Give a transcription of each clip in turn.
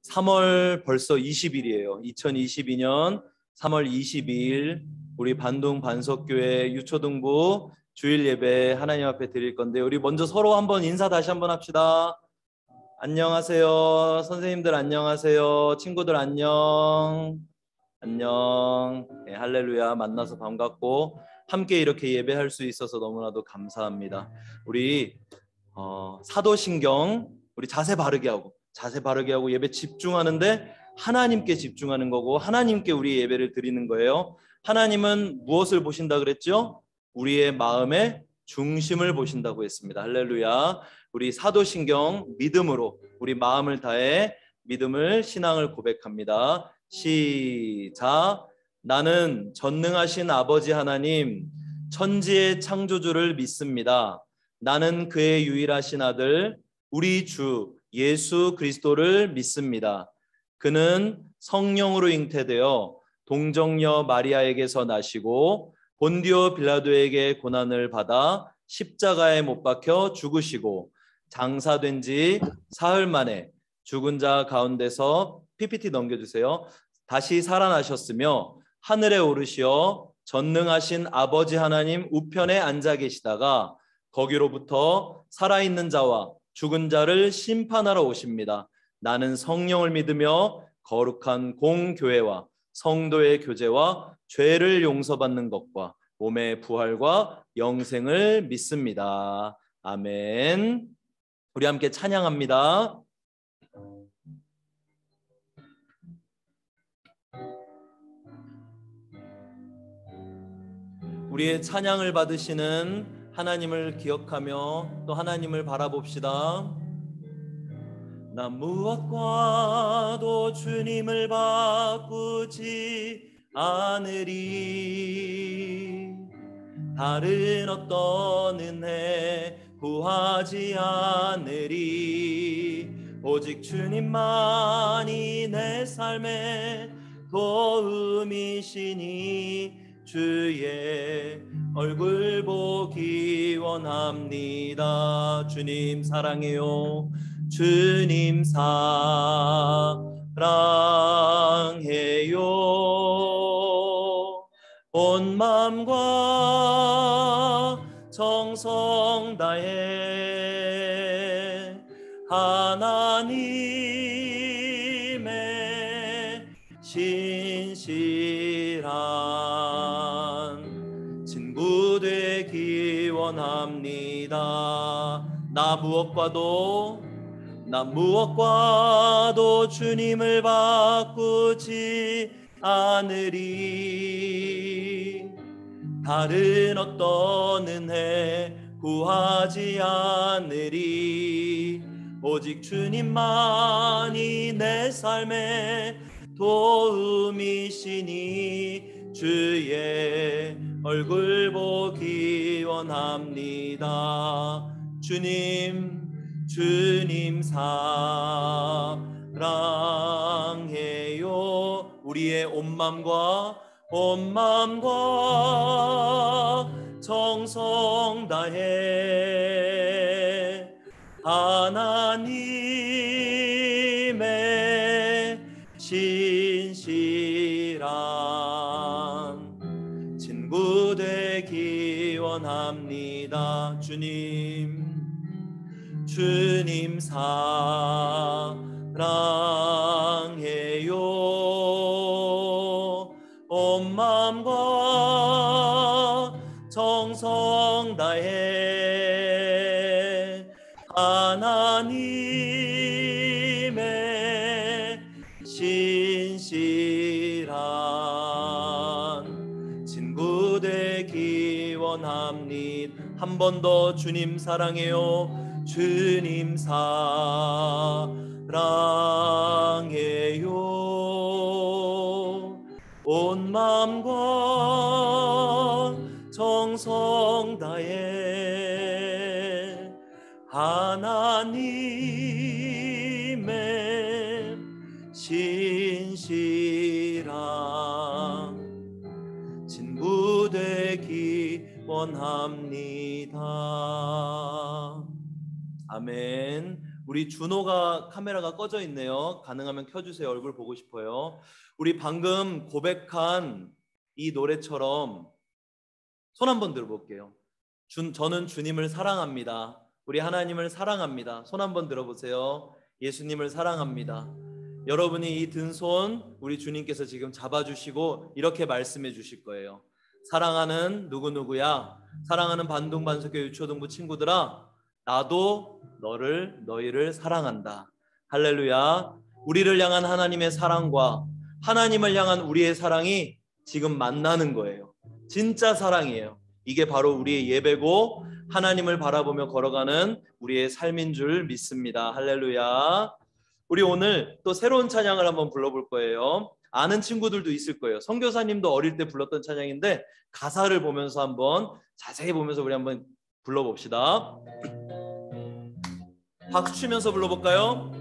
3월 벌써 20일이에요. 2022년 3월 22일 우리 반동 반석교회 유초등부 주일 예배 하나님 앞에 드릴 건데, 우리 먼저 서로 한번 인사 다시 한번 합시다. 안녕하세요. 선생님들 안녕하세요. 친구들 안녕. 안녕. 네, 할렐루야. 만나서 반갑고 함께 이렇게 예배할 수 있어서 너무나도 감사합니다. 우리 사도신경 우리 자세 바르게 하고 예배 집중하는데 하나님께 집중하는 거고, 하나님께 우리 예배를 드리는 거예요. 하나님은 무엇을 보신다 그랬죠? 우리의 마음의 중심을 보신다고 했습니다. 할렐루야. 우리 사도신경 믿음으로 우리 마음을 다해 믿음을 신앙을 고백합니다. 시작. 나는 전능하신 아버지 하나님 천지의 창조주를 믿습니다. 나는 그의 유일하신 아들 우리 주 예수 그리스도를 믿습니다. 그는 성령으로 잉태되어 동정녀 마리아에게서 나시고 본디오 빌라도에게 고난을 받아 십자가에 못 박혀 죽으시고 장사된 지 사흘 만에 죽은 자 가운데서 PPT 넘겨주세요. 다시 살아나셨으며 하늘에 오르시어 전능하신 아버지 하나님 우편에 앉아 계시다가 거기로부터 살아있는 자와 죽은 자를 심판하러 오십니다. 나는 성령을 믿으며 거룩한 공교회와 성도의 교제와 죄를 용서받는 것과 몸의 부활과 영생을 믿습니다. 아멘. 우리 함께 찬양합니다. 우리의 찬양을 받으시는 하나님을 기억하며 또 하나님을 바라봅시다. 나 무엇과도 주님을 바꾸지 않으리. 다른 어떤 은혜 구하지 않으리. 오직 주님만이 내 삶의 도움이시니 주의 얼굴 보기 원합니다. 주님 사랑해요. 주님 사랑해요. 온 마음과 정성 다해 하나님의 신실한 친구 되기 원합니다. 나 무엇과도 주님을 바꾸지 않으리. 다른 어떤 은혜 구하지 않으리. 오직 주님만이 내 삶의 도움이시니 주의 얼굴 보기 원합니다. 주님 사랑해요. 우리의 온 마음과 정성 다해 하나님의 신실한 친구 되기 원합니다. 주님 사랑해요. 온 마음과 정성 다해 하나님의 신실한 친구 되기 원합니다. 한 번 더 주님 사랑해요. 주님 사랑해요. 온 마음과 정성 다해 하나님의 신실한 친구 되기 원합니다. 아멘. 우리 준호가 카메라가 꺼져 있네요. 가능하면 켜주세요. 얼굴 보고 싶어요. 우리 방금 고백한 이 노래처럼 손 한번 들어볼게요. 저는 주님을 사랑합니다. 우리 하나님을 사랑합니다. 손 한번 들어보세요. 예수님을 사랑합니다. 여러분이 이 든 손 우리 주님께서 지금 잡아주시고 이렇게 말씀해 주실 거예요. 사랑하는 누구누구야, 사랑하는 반동반석교 유초등부 친구들아, 나도 너희를 사랑한다. 할렐루야. 우리를 향한 하나님의 사랑과 하나님을 향한 우리의 사랑이 지금 만나는 거예요. 진짜 사랑이에요. 이게 바로 우리의 예배고 하나님을 바라보며 걸어가는 우리의 삶인 줄 믿습니다. 할렐루야. 우리 오늘 또 새로운 찬양을 한번 불러볼 거예요. 아는 친구들도 있을 거예요. 선교사님도 어릴 때 불렀던 찬양인데 가사를 보면서 한번 자세히 보면서 우리 한번 불러봅시다. 박수 치면서 불러볼까요?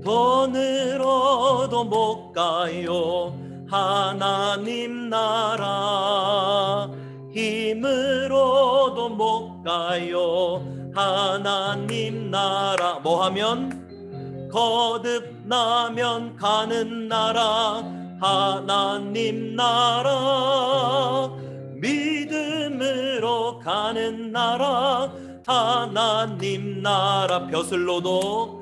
더 늘어도 못 가요 하나님 나라, 힘으로도 못 가요 하나님 나라. 뭐하면? 거듭나면 가는 나라, 하나님 나라. 믿음으로 가는 나라, 하나님 나라. 벼슬로도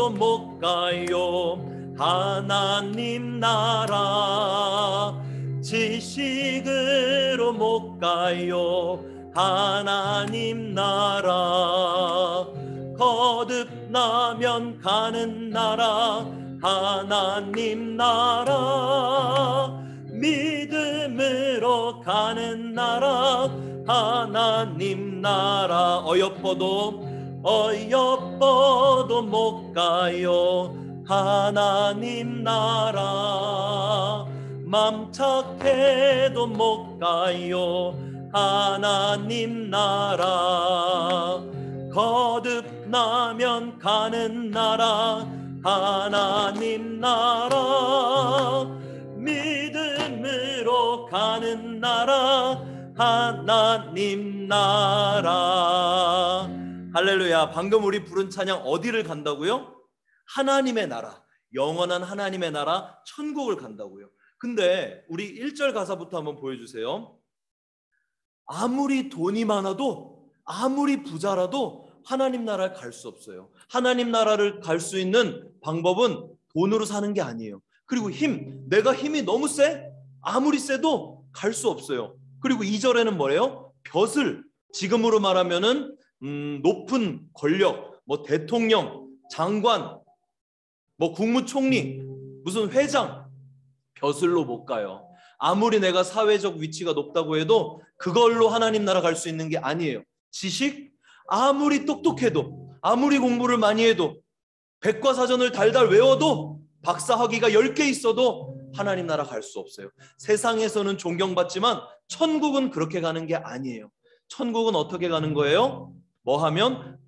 못 가요 하나님 나라. 지식으로 못 가요 하나님 나라. 거듭나면 가는 나라, 하나님 나라. 믿음으로 가는 나라, 하나님 나라. 어여뻐도 못 가요 하나님 나라. 맘 착해도 못 가요 하나님 나라. 거듭나면 가는 나라, 하나님 나라. 믿음으로 가는 나라, 하나님 나라. 할렐루야. 방금 우리 부른 찬양 어디를 간다고요? 하나님의 나라, 영원한 하나님의 나라, 천국을 간다고요. 근데 우리 1절 가사부터 한번 보여주세요. 아무리 돈이 많아도, 아무리 부자라도 하나님 나라를 갈 수 없어요. 하나님 나라를 갈 수 있는 방법은 돈으로 사는 게 아니에요. 그리고 내가 힘이 너무 세? 아무리 세도 갈 수 없어요. 그리고 2절에는 뭐래요? 지금으로 말하면은 높은 권력, 뭐 대통령, 장관, 뭐 국무총리, 무슨 회장, 벼슬로 못 가요. 아무리 내가 사회적 위치가 높다고 해도 그걸로 하나님 나라 갈 수 있는 게 아니에요. 지식? 아무리 똑똑해도, 아무리 공부를 많이 해도, 백과사전을 달달 외워도, 박사 학위가 10개 있어도 하나님 나라 갈 수 없어요. 세상에서는 존경받지만 천국은 그렇게 가는 게 아니에요. 천국은 어떻게 가는 거예요? 뭐하면?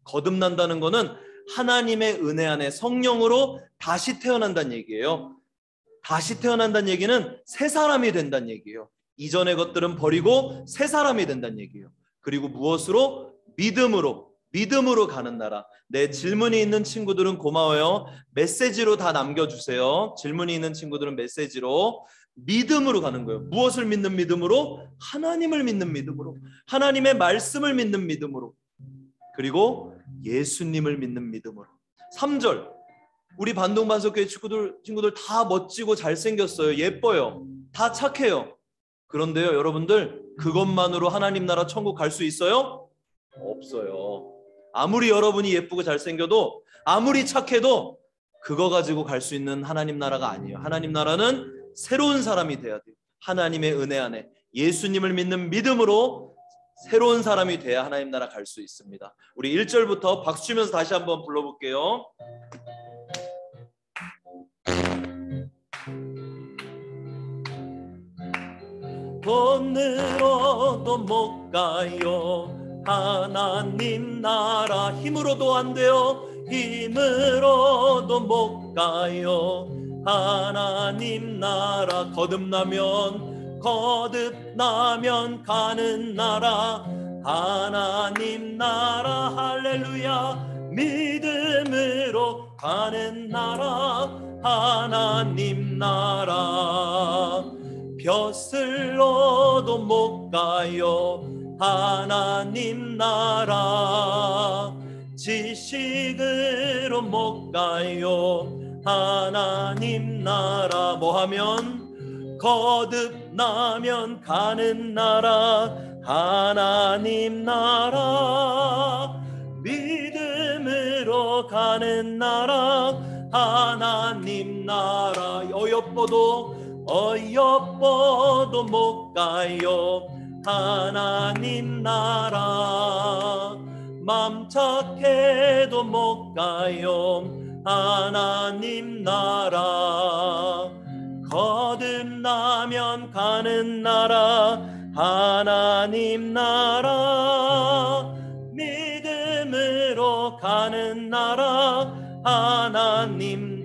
거듭난다는 거는 하나님의 은혜 안에 성령으로 다시 태어난다는 얘기예요. 다시 태어난다는 얘기는 새 사람이 된다는 얘기예요. 이전의 것들은 버리고 새 사람이 된다는 얘기예요. 그리고 무엇으로? 믿음으로 가는 나라. 네, 질문이 있는 친구들은 고마워요. 메시지로 다 남겨주세요. 질문이 있는 친구들은 메시지로. 믿음으로 가는 거예요. 무엇을 믿는 믿음으로? 하나님을 믿는 믿음으로, 하나님의 말씀을 믿는 믿음으로, 그리고 예수님을 믿는 믿음으로. 3절, 우리 반동반석교회 친구들 다 멋지고 잘생겼어요. 예뻐요. 다 착해요. 그런데요, 여러분들, 그것만으로 하나님 나라 천국 갈 수 있어요? 없어요. 아무리 여러분이 예쁘고 잘생겨도, 아무리 착해도 그거 가지고 갈 수 있는 하나님 나라가 아니에요. 하나님 나라는 새로운 사람이 돼야 돼요. 하나님의 은혜 안에 예수님을 믿는 믿음으로 새로운 사람이 돼야 하나님 나라 갈 수 있습니다. 우리 1절부터 박수 치면서 다시 한번 불러볼게요. 돈 늘어도 못 가요 하나님 나라. 힘으로도 안 돼요. 힘으로도 못 가요 하나님 나라. 거듭나면 가는 나라, 하나님 나라 할렐루야 믿음으로 가는 나라 하나님 나라 벼슬로도 못 가요 하나님 나라 지식으로 못 가요 하나님 나라 뭐하면 거듭나면 가는 나라 하나님 나라 믿음으로 가는 나라 하나님 나라 어여뻐도 못 가요 하나님 나라 맘 착해도 못 가요 하나님 나라 거듭나면 가는 나라 하나님 나라 믿음으로 가는 나라 하나님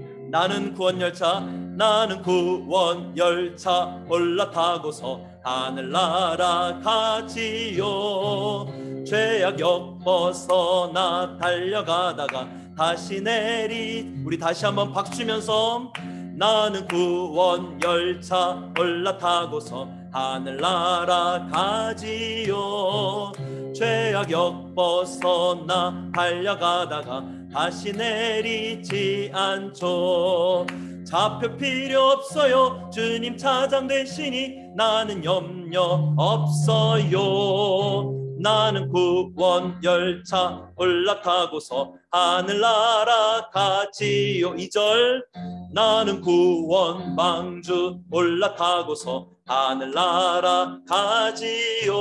나는 구원 열차 올라타고서 하늘나라 가지요 죄악 엮어서 나 달려가다가 다시 우리 다시 한번 박수면서 나는 구원 열차 올라타고서 하늘나라 가지요 죄악 엮어서 나 달려가다가 다시 내리지 않죠 좌표 필요 없어요 주님 차장 되시니 나는 염려 없어요 나는 구원 열차 올라타고서 하늘나라 가지요 2절 나는 구원 방주 올라타고서 하늘나라 가지요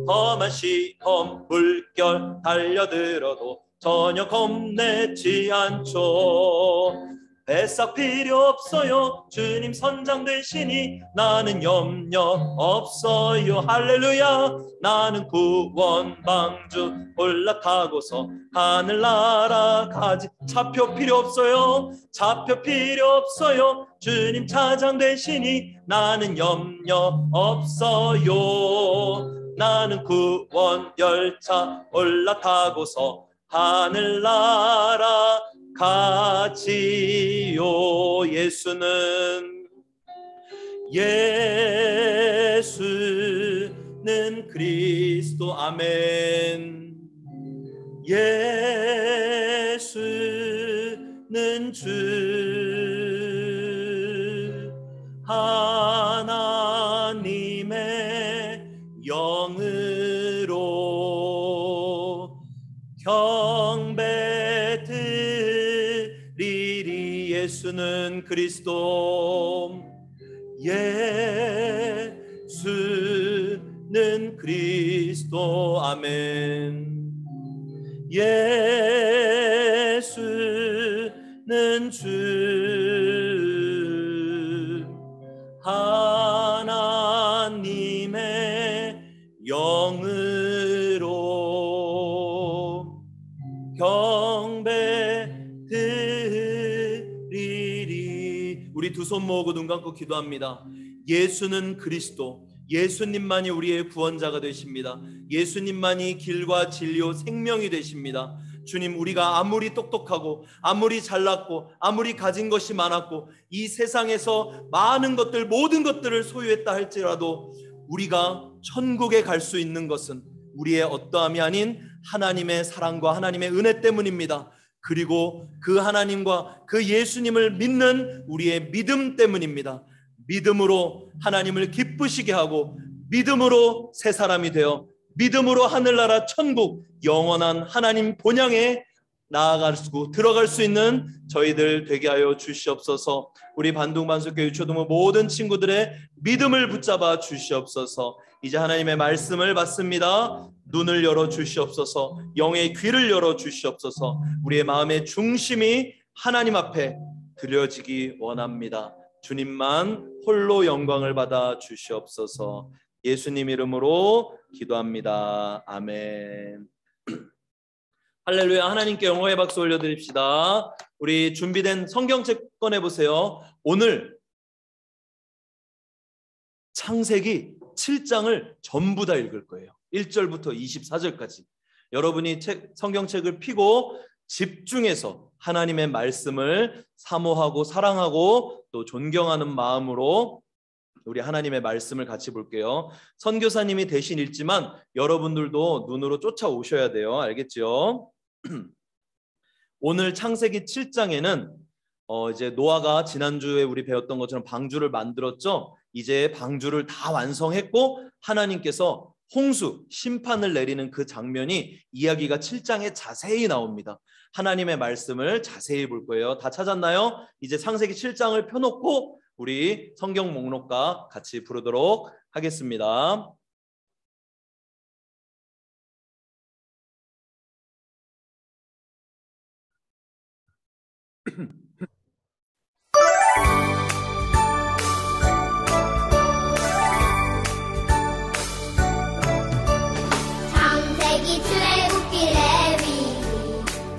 험한 시험 물결 달려들어도 전혀 겁내지 않죠 뱃삭 필요 없어요 주님 선장 되시니 나는 염려 없어요 할렐루야 나는 구원 방주 올라타고서 하늘나라 가지 차표 필요 없어요 주님 차장 되시니 나는 염려 없어요 나는 구원 열차 올라타고서 하늘나라 가지요 예수는 그리스도 아멘 예수는 주 하나님의 영으로 경배 드리리 예수는 그리스도 예수는 그리스도 아멘 예수는 주 하나님의 영으로 경배 드리리 우리 두 손 모으고 눈 감고 기도합니다 예수는 그리스도 예수님만이 우리의 구원자가 되십니다 예수님만이 길과 진리요 생명이 되십니다 주님 우리가 아무리 똑똑하고 아무리 잘났고 아무리 가진 것이 많았고 이 세상에서 많은 것들 모든 것들을 소유했다 할지라도 우리가 천국에 갈 수 있는 것은 우리의 어떠함이 아닌 하나님의 사랑과 하나님의 은혜 때문입니다 그리고 그 하나님과 그 예수님을 믿는 우리의 믿음 때문입니다 믿음으로 하나님을 기쁘시게 하고 믿음으로 새 사람이 되어 믿음으로 하늘나라 천국 영원한 하나님 본향에 들어갈 수 있는 저희들 되게 하여 주시옵소서 우리 반둥반석교회 유초동부 모든 친구들의 믿음을 붙잡아 주시옵소서 이제 하나님의 말씀을 받습니다 눈을 열어 주시옵소서 영의 귀를 열어 주시옵소서 우리의 마음의 중심이 하나님 앞에 드려지기 원합니다 주님만 홀로 영광을 받아 주시옵소서 예수님 이름으로 기도합니다 아멘 할렐루야 하나님께 영광의 박수 올려드립시다 우리 준비된 성경책 꺼내보세요 오늘 창세기 7장을 전부 다 읽을 거예요 1절부터 24절까지 여러분이 성경책을 펴고 집중해서 하나님의 말씀을 사모하고 사랑하고 또 존경하는 마음으로 우리 하나님의 말씀을 같이 볼게요. 선교사님이 대신 읽지만 여러분들도 눈으로 쫓아오셔야 돼요. 알겠죠? 오늘 창세기 7장에는 이제 노아가 지난주에 우리 배웠던 것처럼 방주를 만들었죠. 이제 방주를 다 완성했고 하나님께서 홍수, 심판을 내리는 그 장면이 이야기가 7장에 자세히 나옵니다. 하나님의 말씀을 자세히 볼 거예요. 다 찾았나요? 이제 창세기 7장을 펴놓고 우리 성경 목록과 같이 부르도록 하겠습니다. 창세기 출애굽기 레위기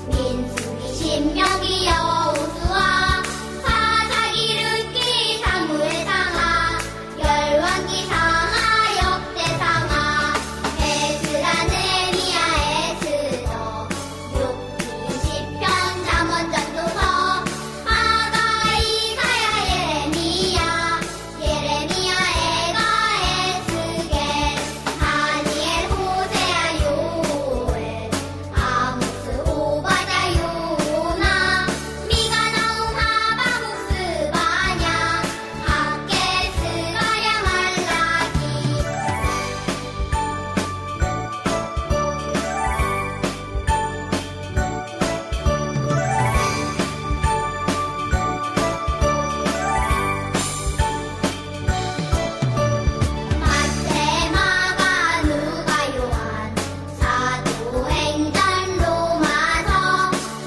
민수기 신명기 여호수아 사사기 룻기 사무엘 상하 열왕기 상하 역대상하 에스라 느헤미야 에스더 욥기 시편 잠언 전도서 하가 이사야 예레미야 에가 에스겔 다니엘 호세아 요엘 아모스 오바댜 요나 미가 나움 하바국 스바냐 학개 스가랴 말라기 마태 마가 누가 요한 사도행전 로마서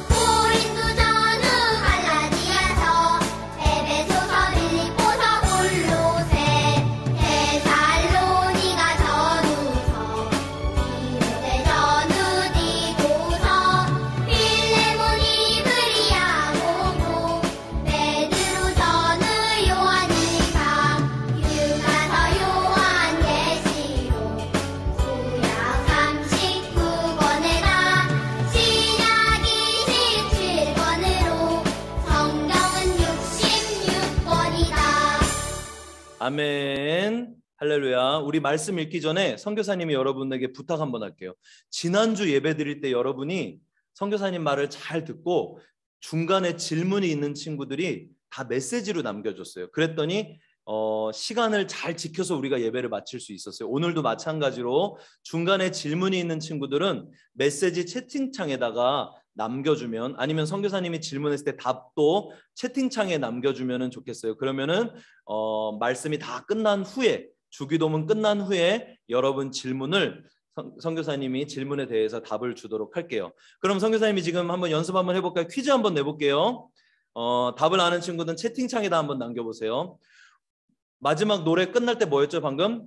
고린도 전후 갈라디아서 에베소서 빌립보서 골로새 데살로니가 전후서 디모데 전후 디도서 필레몬 이브리야 고고 베드로 전후 요한 일상 유다서 요한 계시록 구약 39권에다 신약 27권으로 성경은 66권이다. 아멘. 할렐루야. 우리 말씀 읽기 전에 선교사님이 여러분에게 부탁 한번 할게요. 지난주 예배 드릴 때 여러분이 선교사님 말을 잘 듣고 중간에 질문이 있는 친구들이 다 메시지로 남겨줬어요. 그랬더니 시간을 잘 지켜서 우리가 예배를 마칠 수 있었어요. 오늘도 마찬가지로 중간에 질문이 있는 친구들은 메시지 채팅창에다가 남겨주면, 아니면 선교사님이 질문했을 때 답도 채팅창에 남겨주면 좋겠어요. 그러면은 말씀이 다 끝난 후에, 주기도문 끝난 후에 여러분 질문을 선교사님이 질문에 대해서 답을 주도록 할게요. 그럼 선교사님이 지금 한번 연습 한번 해볼까요? 퀴즈 한번 내볼게요. 답을 아는 친구는 채팅창에다 한번 남겨보세요. 마지막 노래 끝날 때 뭐였죠 방금?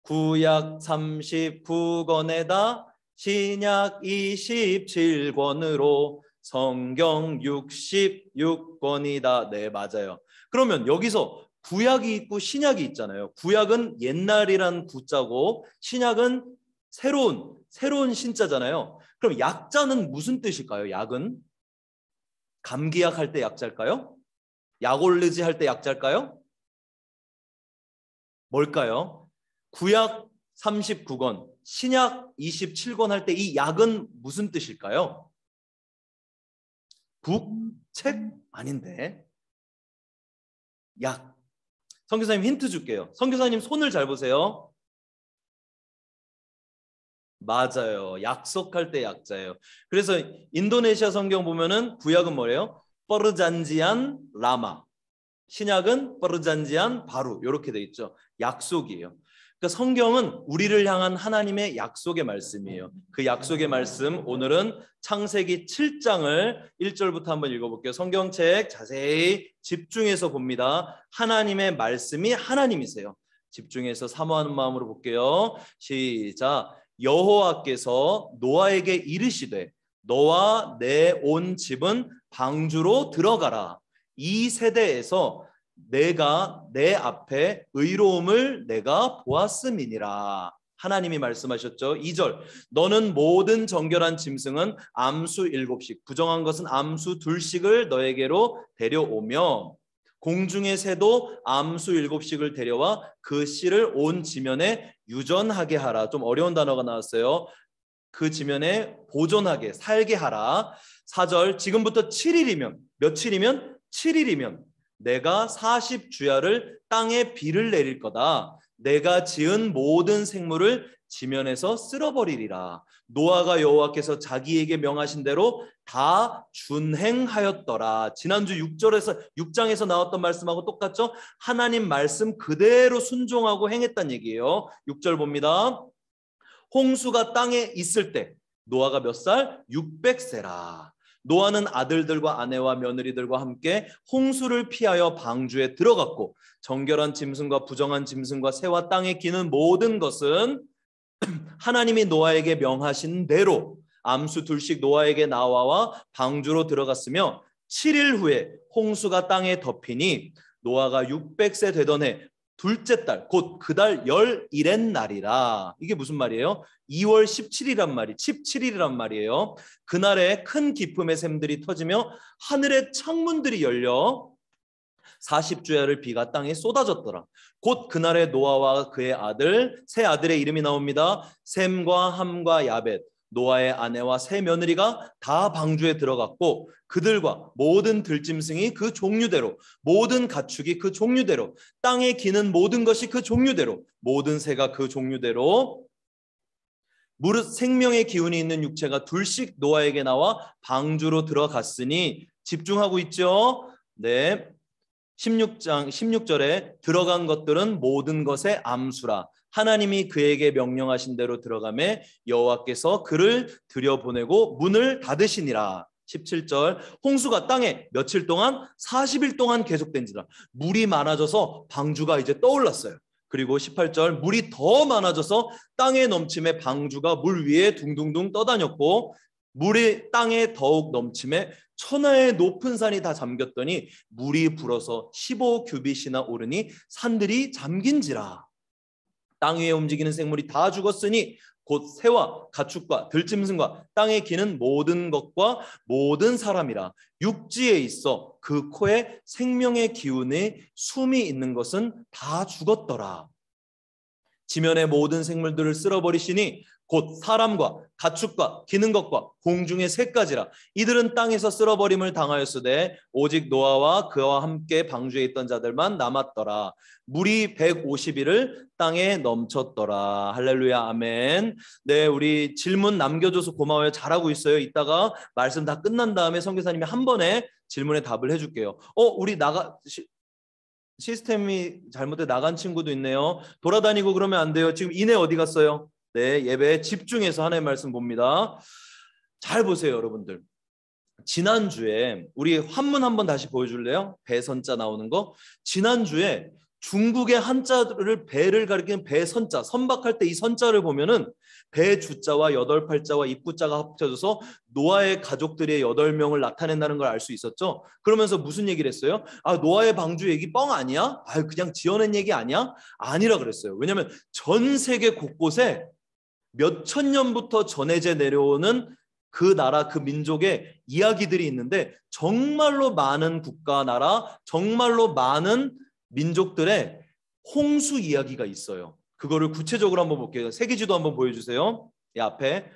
구약 39권에다 신약 27권으로 성경 66권이다. 네, 맞아요. 그러면 여기서 구약이 있고 신약이 있잖아요. 구약은 옛날이란 구자고 신약은 새로운 신자잖아요. 그럼 약자는 무슨 뜻일까요? 약은? 감기약 할 때 약자일까요? 약올르지 할 때 약자일까요? 뭘까요? 구약 39권, 신약 27권 할 때 이 약은 무슨 뜻일까요? 국? 책? 아닌데. 약. 선교사님 힌트 줄게요. 선교사님 손을 잘 보세요. 맞아요. 약속할 때 약자예요. 그래서 인도네시아 성경 보면은 구약은 뭐래요? 퍼르잔지안 라마. 신약은 퍼르잔지안 바루. 이렇게 돼 있죠. 약속이에요. 그러니까 성경은 우리를 향한 하나님의 약속의 말씀이에요. 그 약속의 말씀 오늘은 창세기 7장을 1절부터 한번 읽어볼게요. 성경책 자세히 집중해서 봅니다. 하나님의 말씀이 하나님이세요. 집중해서 사모하는 마음으로 볼게요. 시작. 여호와께서 노아에게 이르시되 너와 내 온 집은 방주로 들어가라. 이 세대에서 내가 내 앞에 의로움을 내가 보았음이니라. 하나님이 말씀하셨죠. 2절 너는 모든 정결한 짐승은 암수 7씩 부정한 것은 암수 2씩을 너에게로 데려오며 공중의 새도 암수 7씩을 데려와 그 씨를 온 지면에 유전하게 하라. 좀 어려운 단어가 나왔어요. 그 지면에 보존하게 살게 하라. 4절 지금부터 7일이면 며칠이면 7일이면 내가 40주야를 땅에 비를 내릴 거다. 내가 지은 모든 생물을 지면에서 쓸어버리리라. 노아가 여호와께서 자기에게 명하신 대로 다 준행하였더라. 지난주 6장에서 나왔던 말씀하고 똑같죠? 하나님 말씀 그대로 순종하고 행했다는 얘기예요. 6절 봅니다. 홍수가 땅에 있을 때 노아가 몇 살? 600세라. 노아는 아들들과 아내와 며느리들과 함께 홍수를 피하여 방주에 들어갔고 정결한 짐승과 부정한 짐승과 새와 땅에 기는 모든 것은 하나님이 노아에게 명하신 대로 암수 2씩 노아에게 나와와 방주로 들어갔으며 7일 후에 홍수가 땅에 덮이니 노아가 600세 되던 해 둘째 달 곧 그 달 11의 날이라. 이게 무슨 말이에요? 2월 17일이란 말이에요. 그날에 큰 기쁨의 샘들이 터지며 하늘의 창문들이 열려 40주야를 비가 땅에 쏟아졌더라. 곧 그날에 노아와 그의 아들 세 아들의 이름이 나옵니다. 셈과 함과 야벳 노아의 아내와 세 며느리가 다 방주에 들어갔고 그들과 모든 들짐승이 그 종류대로 모든 가축이 그 종류대로 땅에 기는 모든 것이 그 종류대로 모든 새가 그 종류대로 무릇 생명의 기운이 있는 육체가 둘씩 노아에게 나와 방주로 들어갔으니 집중하고 있죠. 네. 16절에 들어간 것들은 모든 것의 암수라. 하나님이 그에게 명령하신 대로 들어가매 여호와께서 그를 들여보내고 문을 닫으시니라. 17절 홍수가 땅에 며칠 동안 40일 동안 계속된지라. 물이 많아져서 방주가 이제 떠올랐어요. 그리고 18절 물이 더 많아져서 땅에 넘침에 방주가 물 위에 둥둥둥 떠다녔고 물이 땅에 더욱 넘침에 천하의 높은 산이 다 잠겼더니 물이 불어서 15규빗이나 오르니 산들이 잠긴지라. 땅 위에 움직이는 생물이 다 죽었으니 곧 새와 가축과 들짐승과 땅에 기는 모든 것과 모든 사람이라. 육지에 있어 그 코에 생명의 기운에 숨이 있는 것은 다 죽었더라. 지면의 모든 생물들을 쓸어버리시니 곧 사람과 가축과 기는 것과 공중의 새까지라. 이들은 땅에서 쓸어버림을 당하였으되 오직 노아와 그와 함께 방주에 있던 자들만 남았더라. 물이 150일을 땅에 넘쳤더라. 할렐루야 아멘. 네, 우리 질문 남겨줘서 고마워요. 잘하고 있어요. 이따가 말씀 다 끝난 다음에 선교사님이 한 번에 질문에 답을 해줄게요. 우리 시스템이 잘못돼 나간 친구도 있네요. 돌아다니고 그러면 안 돼요. 지금 이내 어디 갔어요? 네, 예배에 집중해서 하나님의 말씀 봅니다. 잘 보세요, 여러분들. 지난주에 우리 한문 한번 다시 보여줄래요? 배선자 나오는 거. 지난주에 중국의 한자를 배를 가리키는 배선자, 선박할 때 이 선자를 보면은 배 주자와 8팔자와 입구자가 합쳐져서 노아의 가족들의 8명을 나타낸다는 걸 알 수 있었죠. 그러면서 무슨 얘기를 했어요? 노아의 방주 얘기 뻥 아니야? 그냥 지어낸 얘기 아니야? 아니라 그랬어요. 왜냐하면 전 세계 곳곳에 몇천 년부터 전해져 내려오는 그 나라 그 민족의 이야기들이 있는데 정말로 많은 국가 나라 정말로 많은 민족들의 홍수 이야기가 있어요. 그거를 구체적으로 한번 볼게요. 세계지도 한번 보여주세요. 이 앞에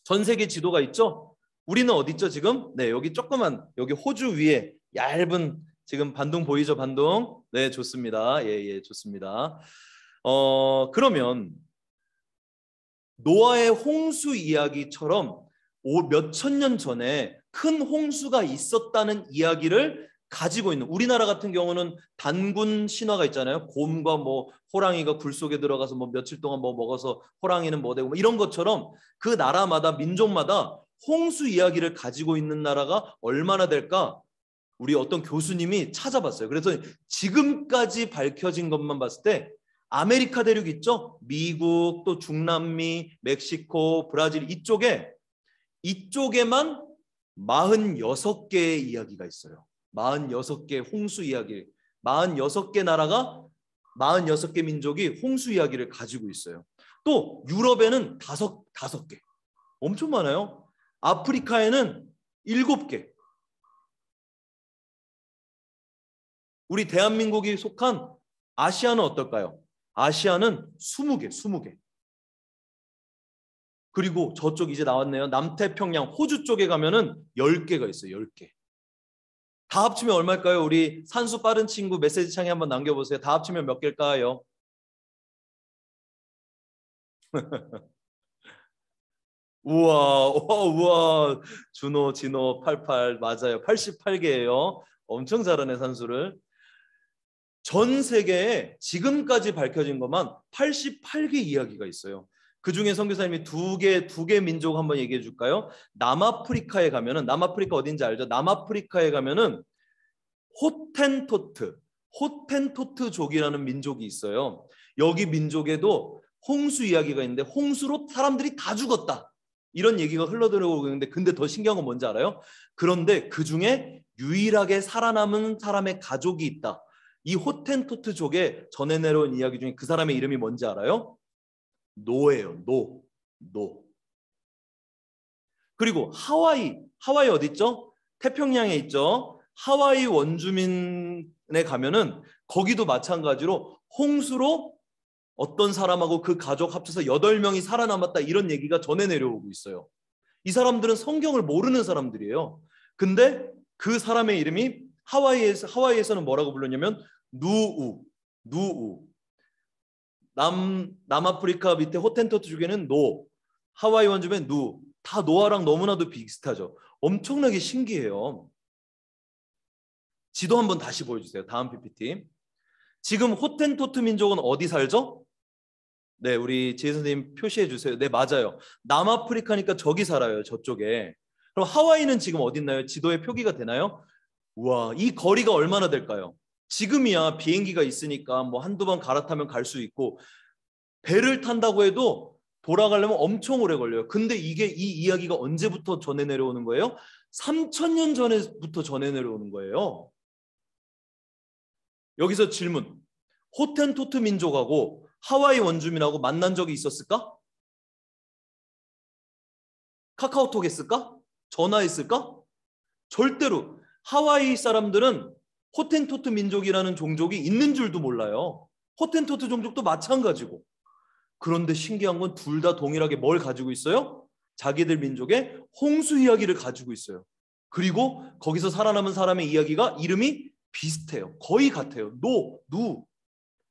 전 세계 지도가 있죠. 우리는 어디 있죠 지금? 네, 여기 조그만 여기 호주 위에 얇은 지금 반둥 보이죠? 반둥. 네, 좋습니다. 예, 좋습니다. 그러면 노아의 홍수 이야기처럼 몇천 년 전에 큰 홍수가 있었다는 이야기를 가지고 있는 우리나라 같은 경우는 단군 신화가 있잖아요. 곰과 호랑이가 굴 속에 들어가서 며칠 동안 먹어서 호랑이는 되고 이런 것처럼 그 나라마다 민족마다 홍수 이야기를 가지고 있는 나라가 얼마나 될까? 우리 어떤 교수님이 찾아봤어요. 그래서 지금까지 밝혀진 것만 봤을 때 아메리카 대륙 있죠? 미국, 또 중남미, 멕시코, 브라질 이쪽에만 46개의 이야기가 있어요. 46개의 홍수 이야기. 46개 나라가 46개 민족이 홍수 이야기를 가지고 있어요. 또 유럽에는 다섯 개. 엄청 많아요. 아프리카에는 7개. 우리 대한민국이 속한 아시아는 어떨까요? 아시아는 20개. 그리고 저쪽 이제 나왔네요. 남태평양 호주 쪽에 가면은 10개가 있어요. 10개. 다 합치면 얼마일까요? 우리 산수 빠른 친구 메시지 창에 한번 남겨보세요. 다 합치면 몇 개일까요? 우와. 준호, 진호, 88 맞아요. 88개예요. 엄청 잘하네 산수를. 전 세계에 지금까지 밝혀진 것만 88개 이야기가 있어요. 그 중에 선교사님이 두 개 민족 한번 얘기해 줄까요? 남아프리카에 가면은, 남아프리카 어딘지 알죠? 남아프리카에 가면은 호텐토트족이라는 민족이 있어요. 여기 민족에도 홍수 이야기가 있는데 홍수로 사람들이 다 죽었다. 이런 얘기가 흘러들어오고 있는데 근데 더 신기한 건 뭔지 알아요? 그런데 그 중에 유일하게 살아남은 사람의 가족이 있다. 이 호텐토트족에 전해 내려온 이야기 중에 그 사람의 이름이 뭔지 알아요? 노예요. 노. 그리고 하와이 어디 있죠? 태평양에 있죠. 하와이 원주민에 가면은 거기도 마찬가지로 홍수로 어떤 사람하고 그 가족 합쳐서 8명이 살아남았다 이런 얘기가 전해 내려오고 있어요. 이 사람들은 성경을 모르는 사람들이에요. 근데 그 사람의 이름이 하와이에서는 뭐라고 불렀냐면 누우. 남아프리카 밑에 호텐토트족에는 노, 하와이 원주민 누. 다 노아랑 너무나도 비슷하죠. 엄청나게 신기해요. 지도 한번 다시 보여주세요. 다음 PPT. 지금 호텐토트 민족은 어디 살죠? 네, 우리 지혜 선생님 표시해 주세요. 네, 맞아요. 남아프리카니까 저기 살아요. 저쪽에. 그럼 하와이는 지금 어디 있나요? 지도에 표기가 되나요? 우와, 이 거리가 얼마나 될까요? 지금이야 비행기가 있으니까 뭐 한두 번 갈아타면 갈 수 있고 배를 탄다고 해도 돌아가려면 엄청 오래 걸려요. 근데 이 이야기가 언제부터 전해 내려오는 거예요? 3,000년 전에부터 전해 내려오는 거예요. 여기서 질문. 호텐토트 민족하고 하와이 원주민하고 만난 적이 있었을까? 카카오톡 했을까? 전화했을까? 절대로. 하와이 사람들은 호텐토트 민족이라는 종족이 있는 줄도 몰라요. 호텐토트 종족도 마찬가지고. 그런데 신기한 건 둘 다 동일하게 뭘 가지고 있어요? 자기들 민족의 홍수 이야기를 가지고 있어요. 그리고 거기서 살아남은 사람의 이야기가 이름이 비슷해요. 거의 같아요. 누.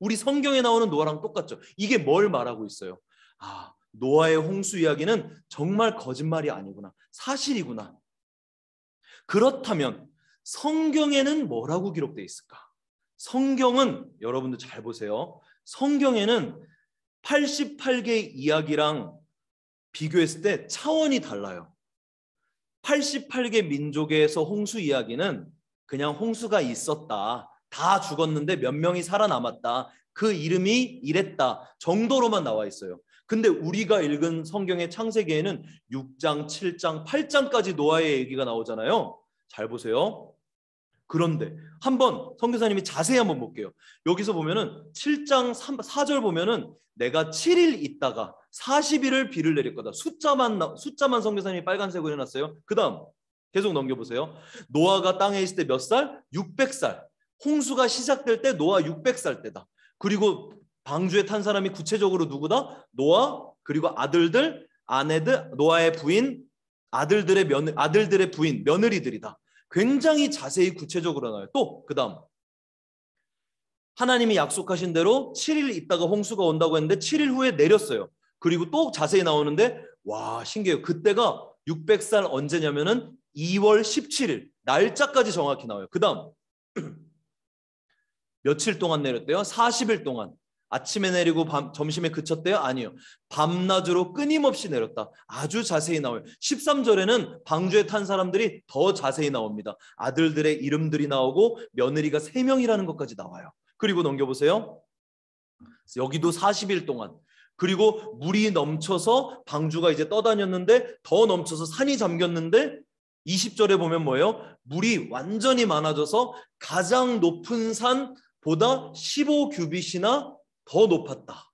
우리 성경에 나오는 노아랑 똑같죠. 이게 뭘 말하고 있어요? 아, 노아의 홍수 이야기는 정말 거짓말이 아니구나. 사실이구나. 그렇다면 성경에는 뭐라고 기록되어 있을까? 성경은 여러분들 잘 보세요. 성경에는 88개의 이야기랑 비교했을 때 차원이 달라요. 88개 민족에서 홍수 이야기는 그냥 홍수가 있었다. 다 죽었는데 몇 명이 살아남았다. 그 이름이 이랬다 정도로만 나와 있어요. 근데 우리가 읽은 성경의 창세기에는 6장, 7장, 8장까지 노아의 얘기가 나오잖아요. 잘 보세요. 그런데 한번 선교사님이 자세히 한번 볼게요. 여기서 보면은 7장 4절 보면은 내가 7일 있다가 40일을 비를 내릴 거다. 숫자만 선교사님이 빨간색으로 해놨어요. 그 다음 계속 넘겨보세요. 노아가 땅에 있을 때 몇 살? 600살. 홍수가 시작될 때 노아 600살 때다. 그리고 방주에 탄 사람이 구체적으로 누구다? 노아, 그리고 아들들, 아내들, 노아의 부인, 아들들의 부인, 며느리들이다. 굉장히 자세히 구체적으로 나와요. 또 그 다음 하나님이 약속하신 대로 7일 있다가 홍수가 온다고 했는데 7일 후에 내렸어요. 그리고 또 자세히 나오는데 와 신기해요. 그때가 600살 언제냐면은 2월 17일 날짜까지 정확히 나와요. 그 다음 며칠 동안 내렸대요? 40일 동안. 아침에 내리고 점심에 그쳤대요? 아니요. 밤낮으로 끊임없이 내렸다. 아주 자세히 나와요. 13절에는 방주에 탄 사람들이 더 자세히 나옵니다. 아들들의 이름들이 나오고 며느리가 3명이라는 것까지 나와요. 그리고 넘겨보세요. 여기도 40일 동안. 그리고 물이 넘쳐서 방주가 이제 떠다녔는데 더 넘쳐서 산이 잠겼는데 20절에 보면 뭐예요? 물이 완전히 많아져서 가장 높은 산보다 15규빗이나 더 높았다.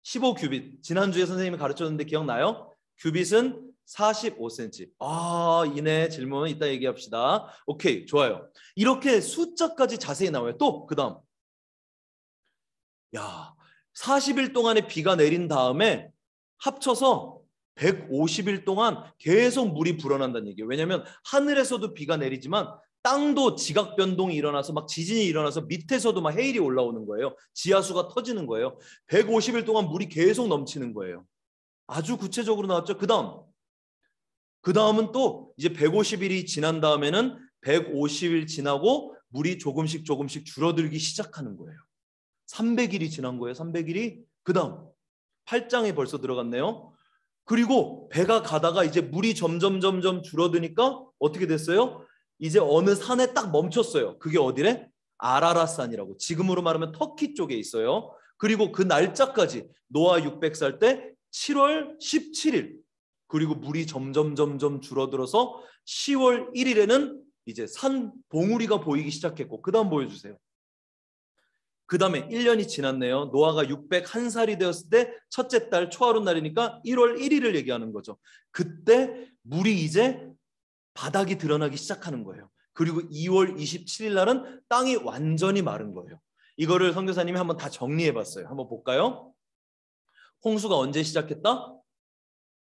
15규빗. 지난주에 선생님이 가르쳤는데 기억나요? 규빗은 45cm. 이내 질문 이따 얘기합시다. 오케이, 좋아요. 이렇게 숫자까지 자세히 나와요. 또 그다음. 야, 40일 동안에 비가 내린 다음에 합쳐서 150일 동안 계속 물이 불어난다는 얘기예요. 왜냐하면 하늘에서도 비가 내리지만 땅도 지각 변동이 일어나서 막 지진이 일어나서 밑에서도 막 해일이 올라오는 거예요. 지하수가 터지는 거예요. 150일 동안 물이 계속 넘치는 거예요. 아주 구체적으로 나왔죠. 그 다음은 또 이제 150일이 지난 다음에는 150일 지나고 물이 조금씩 줄어들기 시작하는 거예요. 300일이 지난 거예요. 300일이. 그 다음 8장에 벌써 들어갔네요. 그리고 배가 가다가 이제 물이 점점 줄어드니까 어떻게 됐어요? 이제 어느 산에 딱 멈췄어요. 그게 어디래? 아라랏산이라고. 지금으로 말하면 터키 쪽에 있어요. 그리고 그 날짜까지 노아 600살 때 7월 17일. 그리고 물이 점점 줄어들어서 10월 1일에는 이제 산 봉우리가 보이기 시작했고, 그 다음 보여주세요. 그 다음에 1년이 지났네요. 노아가 601살이 되었을 때 첫째 달 초하룻 날이니까 1월 1일을 얘기하는 거죠. 그때 물이 이제 바닥이 드러나기 시작하는 거예요. 그리고 2월 27일 날은 땅이 완전히 마른 거예요. 이거를 선교사님이 한번 다 정리해 봤어요. 한번 볼까요? 홍수가 언제 시작했다?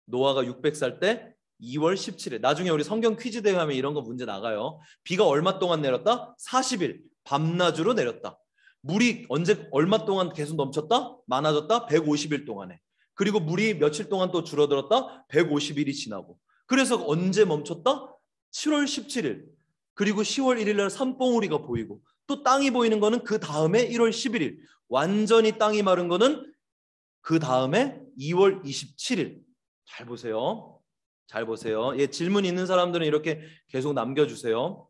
노아가 600살 때 2월 17일. 나중에 우리 성경 퀴즈 대회 하면 이런 거 문제 나가요. 비가 얼마 동안 내렸다? 40일. 밤낮으로 내렸다. 물이 얼마 동안 계속 넘쳤다? 많아졌다? 150일 동안에. 그리고 물이 며칠 동안 또 줄어들었다? 150일이 지나고. 그래서 언제 멈췄다? 7월 17일. 그리고 10월 1일 날 산봉우리가 보이고, 또 땅이 보이는 거는 그 다음에 1월 11일. 완전히 땅이 마른 거는 그 다음에 2월 27일. 잘 보세요. 잘 보세요. 예, 질문 있는 사람들은 이렇게 계속 남겨주세요.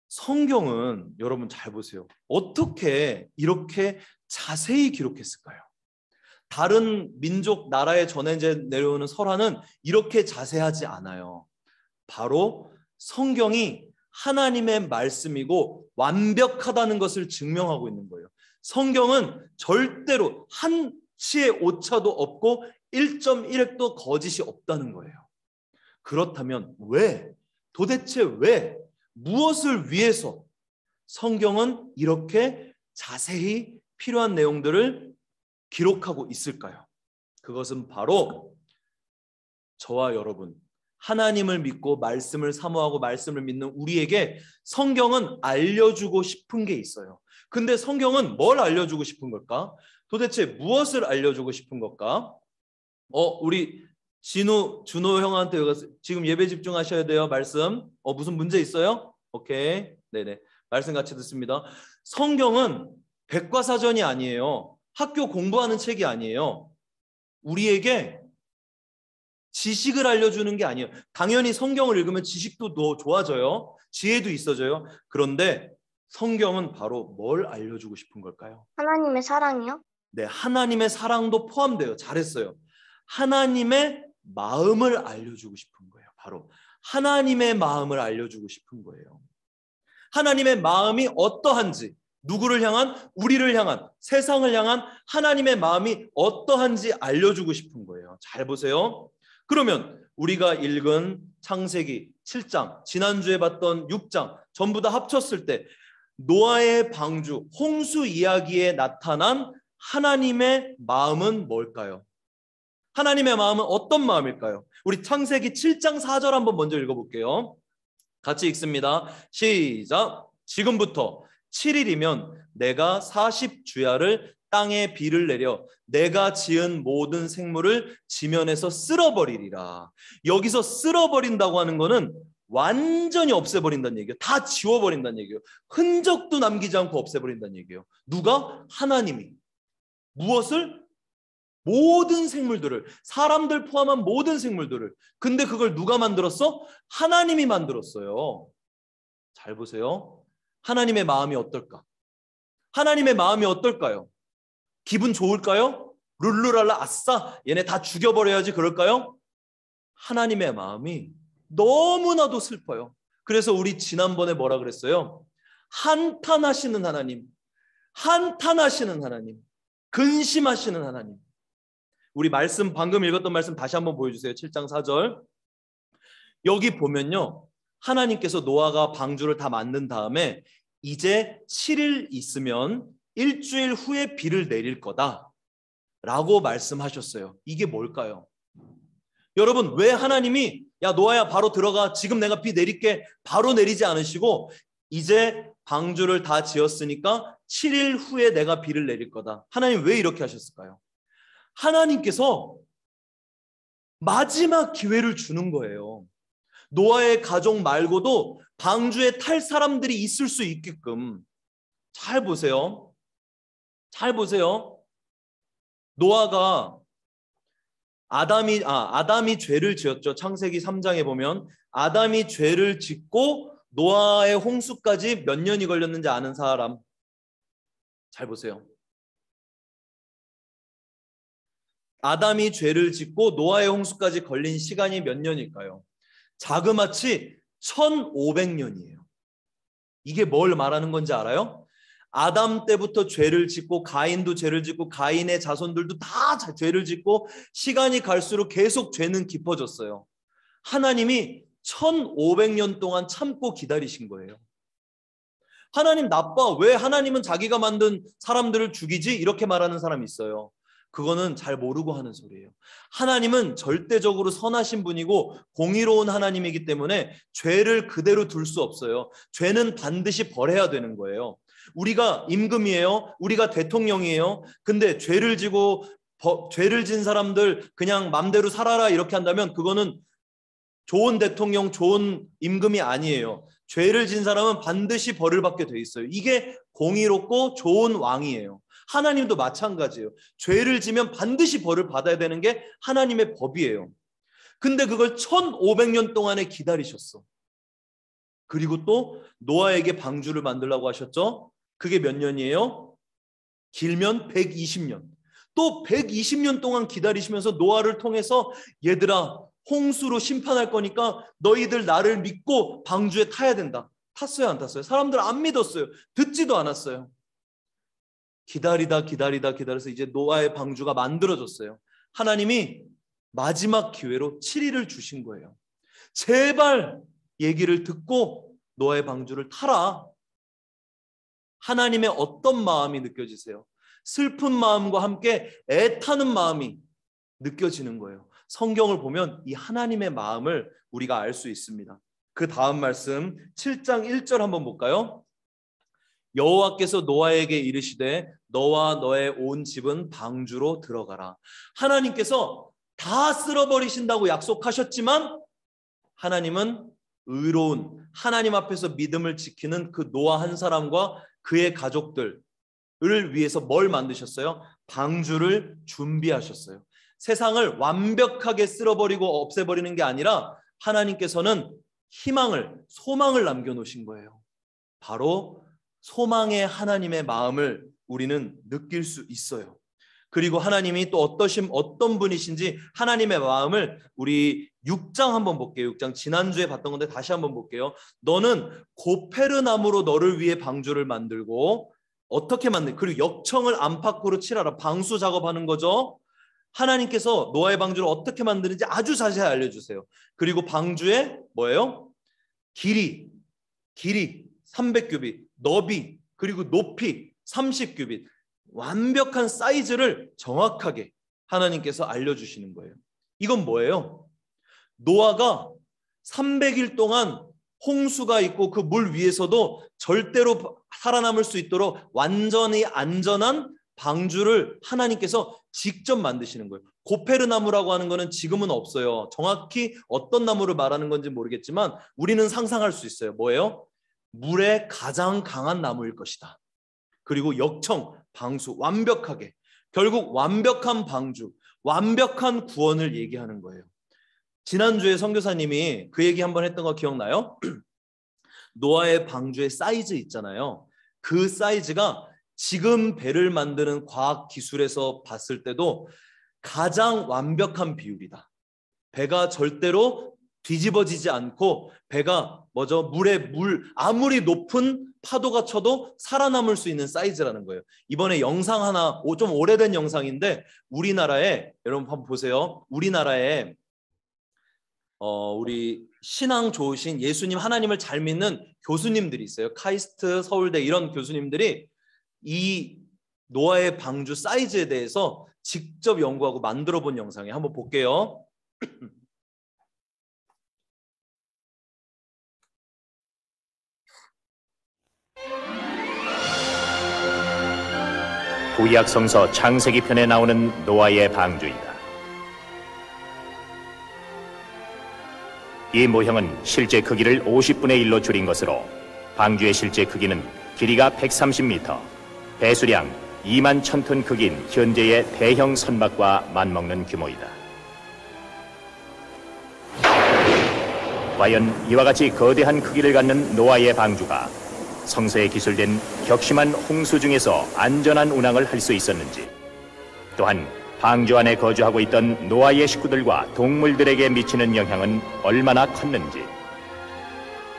성경은 여러분 잘 보세요. 어떻게 이렇게 자세히 기록했을까요? 다른 민족 나라에 전해 내려오는 설화는 이렇게 자세하지 않아요. 바로 성경이 하나님의 말씀이고 완벽하다는 것을 증명하고 있는 거예요. 성경은 절대로 한 치의 오차도 없고 1.1획도 거짓이 없다는 거예요. 그렇다면 도대체 왜, 무엇을 위해서 성경은 이렇게 자세히 필요한 내용들을 기록하고 있을까요? 그것은 바로 저와 여러분, 하나님을 믿고 말씀을 사모하고 말씀을 믿는 우리에게 성경은 알려주고 싶은 게 있어요. 근데 성경은 뭘 알려주고 싶은 걸까? 도대체 무엇을 알려주고 싶은 걸까? 우리 준호 형한테 지금 예배 집중하셔야 돼요. 말씀. 무슨 문제 있어요? 오케이. 네네. 말씀 같이 듣습니다. 성경은 백과사전이 아니에요. 학교 공부하는 책이 아니에요. 우리에게 지식을 알려주는 게 아니에요. 당연히 성경을 읽으면 지식도 더 좋아져요. 지혜도 있어져요. 그런데 성경은 바로 뭘 알려주고 싶은 걸까요? 하나님의 사랑이요? 네, 하나님의 사랑도 포함돼요. 잘했어요. 하나님의 마음을 알려주고 싶은 거예요. 바로 하나님의 마음을 알려주고 싶은 거예요. 하나님의 마음이 어떠한지, 누구를 향한, 우리를 향한, 세상을 향한 하나님의 마음이 어떠한지 알려주고 싶은 거예요. 잘 보세요. 그러면 우리가 읽은 창세기 7장, 지난주에 봤던 6장 전부 다 합쳤을 때 노아의 방주, 홍수 이야기에 나타난 하나님의 마음은 뭘까요? 하나님의 마음은 어떤 마음일까요? 우리 창세기 7장 4절 한번 먼저 읽어볼게요. 같이 읽습니다. 시작. 지금부터 7일이면 내가 40주야를 땅에 비를 내려 내가 지은 모든 생물을 지면에서 쓸어버리리라. 여기서 쓸어버린다고 하는 거는 완전히 없애버린다는 얘기예요. 다 지워버린다는 얘기예요. 흔적도 남기지 않고 없애버린다는 얘기예요. 누가? 하나님이. 무엇을? 모든 생물들을, 사람들 포함한 모든 생물들을. 근데 그걸 누가 만들었어? 하나님이 만들었어요. 잘 보세요. 하나님의 마음이 어떨까? 하나님의 마음이 어떨까요? 기분 좋을까요? 룰루랄라 아싸 얘네 다 죽여버려야지 그럴까요? 하나님의 마음이 너무나도 슬퍼요. 그래서 우리 지난번에 뭐라 그랬어요? 한탄하시는 하나님, 한탄하시는 하나님, 근심하시는 하나님. 우리 말씀 방금 읽었던 말씀 다시 한번 보여주세요. 7장 4절. 여기 보면요, 하나님께서 노아가 방주를 다 만든 다음에 이제 7일 있으면 일주일 후에 비를 내릴 거다 라고 말씀하셨어요. 이게 뭘까요? 여러분, 왜 하나님이 야 노아야 바로 들어가, 지금 내가 비 내릴게, 바로 내리지 않으시고 이제 방주를 다 지었으니까 7일 후에 내가 비를 내릴 거다. 하나님 왜 이렇게 하셨을까요? 하나님께서 마지막 기회를 주는 거예요. 노아의 가족 말고도 방주에 탈 사람들이 있을 수 있게끔. 잘 보세요. 잘 보세요. 노아가 아담이 죄를 지었죠. 창세기 3장에 보면 아담이 죄를 짓고 노아의 홍수까지 몇 년이 걸렸는지 아는 사람? 잘 보세요. 아담이 죄를 짓고 노아의 홍수까지 걸린 시간이 몇 년일까요? 자그마치 1500년이에요. 이게 뭘 말하는 건지 알아요? 아담 때부터 죄를 짓고 가인도 죄를 짓고 가인의 자손들도 다 죄를 짓고 시간이 갈수록 계속 죄는 깊어졌어요. 하나님이 1500년 동안 참고 기다리신 거예요. 하나님 나빠. 왜 하나님은 자기가 만든 사람들을 죽이지? 이렇게 말하는 사람이 있어요. 그거는 잘 모르고 하는 소리예요. 하나님은 절대적으로 선하신 분이고 공의로운 하나님이기 때문에 죄를 그대로 둘 수 없어요. 죄는 반드시 벌해야 되는 거예요. 우리가 임금이에요. 우리가 대통령이에요. 근데 죄를 진 사람들 그냥 맘대로 살아라 이렇게 한다면 그거는 좋은 대통령, 좋은 임금이 아니에요. 죄를 진 사람은 반드시 벌을 받게 돼 있어요. 이게 공의롭고 좋은 왕이에요. 하나님도 마찬가지예요. 죄를 지면 반드시 벌을 받아야 되는 게 하나님의 법이에요. 근데 그걸 1500년 동안에 기다리셨어. 그리고 또 노아에게 방주를 만들라고 하셨죠. 그게 몇 년이에요? 길면 120년. 또 120년 동안 기다리시면서 노아를 통해서 얘들아 홍수로 심판할 거니까 너희들 나를 믿고 방주에 타야 된다. 탔어요, 안 탔어요? 사람들 안 믿었어요. 듣지도 않았어요. 기다려서 이제 노아의 방주가 만들어졌어요. 하나님이 마지막 기회로 7일을 주신 거예요. 제발 얘기를 듣고 노아의 방주를 타라. 하나님의 어떤 마음이 느껴지세요? 슬픈 마음과 함께 애타는 마음이 느껴지는 거예요. 성경을 보면 이 하나님의 마음을 우리가 알 수 있습니다. 그 다음 말씀 7장 1절 한번 볼까요? 여호와께서 노아에게 이르시되 너와 너의 온 집은 방주로 들어가라. 하나님께서 다 쓸어버리신다고 약속하셨지만 하나님은 의로운 하나님 앞에서 믿음을 지키는 그 노아 한 사람과 그의 가족들을 위해서 뭘 만드셨어요? 방주를 준비하셨어요. 세상을 완벽하게 쓸어버리고 없애버리는 게 아니라 하나님께서는 소망을 남겨놓으신 거예요. 바로 소망의 하나님의 마음을 우리는 느낄 수 있어요. 그리고 하나님이 또 어떤 분이신지 하나님의 마음을 우리 6장 한번 볼게요. 6장 지난주에 봤던 건데 다시 한번 볼게요. 너는 고페르나무로 너를 위해 방주를 만들고 그리고 역청을 안팎으로 칠하라. 방수 작업하는 거죠. 하나님께서 노아의 방주를 어떻게 만드는지 아주 자세히 알려주세요. 그리고 방주에 뭐예요? 길이 300규빗, 너비 그리고 높이 30규빗, 완벽한 사이즈를 정확하게 하나님께서 알려주시는 거예요. 이건 뭐예요? 노아가 300일 동안 홍수가 있고 그 물 위에서도 절대로 살아남을 수 있도록 완전히 안전한 방주를 하나님께서 직접 만드시는 거예요. 고페르나무라고 하는 거는 지금은 없어요. 정확히 어떤 나무를 말하는 건지 모르겠지만 우리는 상상할 수 있어요. 뭐예요? 물에 가장 강한 나무일 것이다. 그리고 역청, 방수, 완벽하게. 결국 완벽한 방주, 완벽한 구원을 얘기하는 거예요. 지난주에 선교사님이 그 얘기 한번 했던 거 기억나요? 노아의 방주의 사이즈 있잖아요. 그 사이즈가 지금 배를 만드는 과학 기술에서 봤을 때도 가장 완벽한 비율이다. 배가 절대로 뒤집어지지 않고 배가 물 아무리 높은 파도가 쳐도 살아남을 수 있는 사이즈라는 거예요. 이번에 영상 하나 좀 오래된 영상인데 우리나라에 여러분 한번 보세요. 우리나라에 우리 신앙 좋으신 예수님 하나님을 잘 믿는 교수님들이 있어요. 카이스트, 서울대 이런 교수님들이 이 노아의 방주 사이즈에 대해서 직접 연구하고 만들어 본 영상이에요. 한번 볼게요. 구약 성서 창세기 편에 나오는 노아의 방주이다. 이 모형은 실제 크기를 50분의 1로 줄인 것으로 방주의 실제 크기는 길이가 130m, 배수량 2만 1000톤 크기인 현재의 대형 선박과 맞먹는 규모이다. 과연 이와 같이 거대한 크기를 갖는 노아의 방주가 성서에 기술된 격심한 홍수 중에서 안전한 운항을 할 수 있었는지, 또한 방주 안에 거주하고 있던 노아의 식구들과 동물들에게 미치는 영향은 얼마나 컸는지,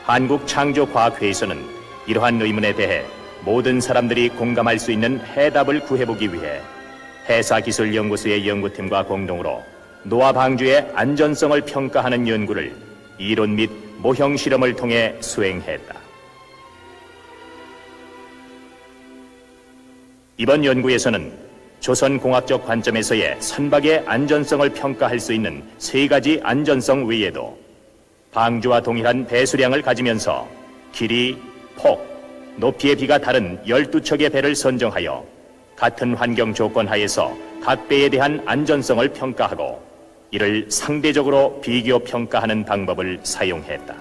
한국창조과학회에서는 이러한 의문에 대해 모든 사람들이 공감할 수 있는 해답을 구해보기 위해 해사기술연구소의 연구팀과 공동으로 노아 방주의 안전성을 평가하는 연구를 이론 및 모형 실험을 통해 수행했다. 이번 연구에서는 조선공학적 관점에서의 선박의 안전성을 평가할 수 있는 3가지 안전성 외에도 방주와 동일한 배수량을 가지면서 길이, 폭, 높이의 비가 다른 12척의 배를 선정하여 같은 환경 조건 하에서 각 배에 대한 안전성을 평가하고 이를 상대적으로 비교 평가하는 방법을 사용했다.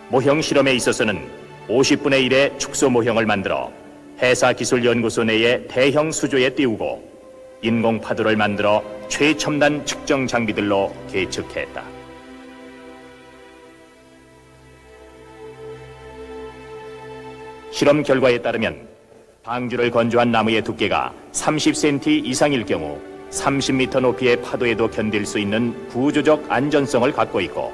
모형 실험에 있어서는 50분의 1의 축소 모형을 만들어 해사기술연구소 내의 대형 수조에 띄우고 인공 파도를 만들어 최첨단 측정 장비들로 계측했다. 실험 결과에 따르면 방주를 건조한 나무의 두께가 30cm 이상일 경우 30m 높이의 파도에도 견딜 수 있는 구조적 안전성을 갖고 있고,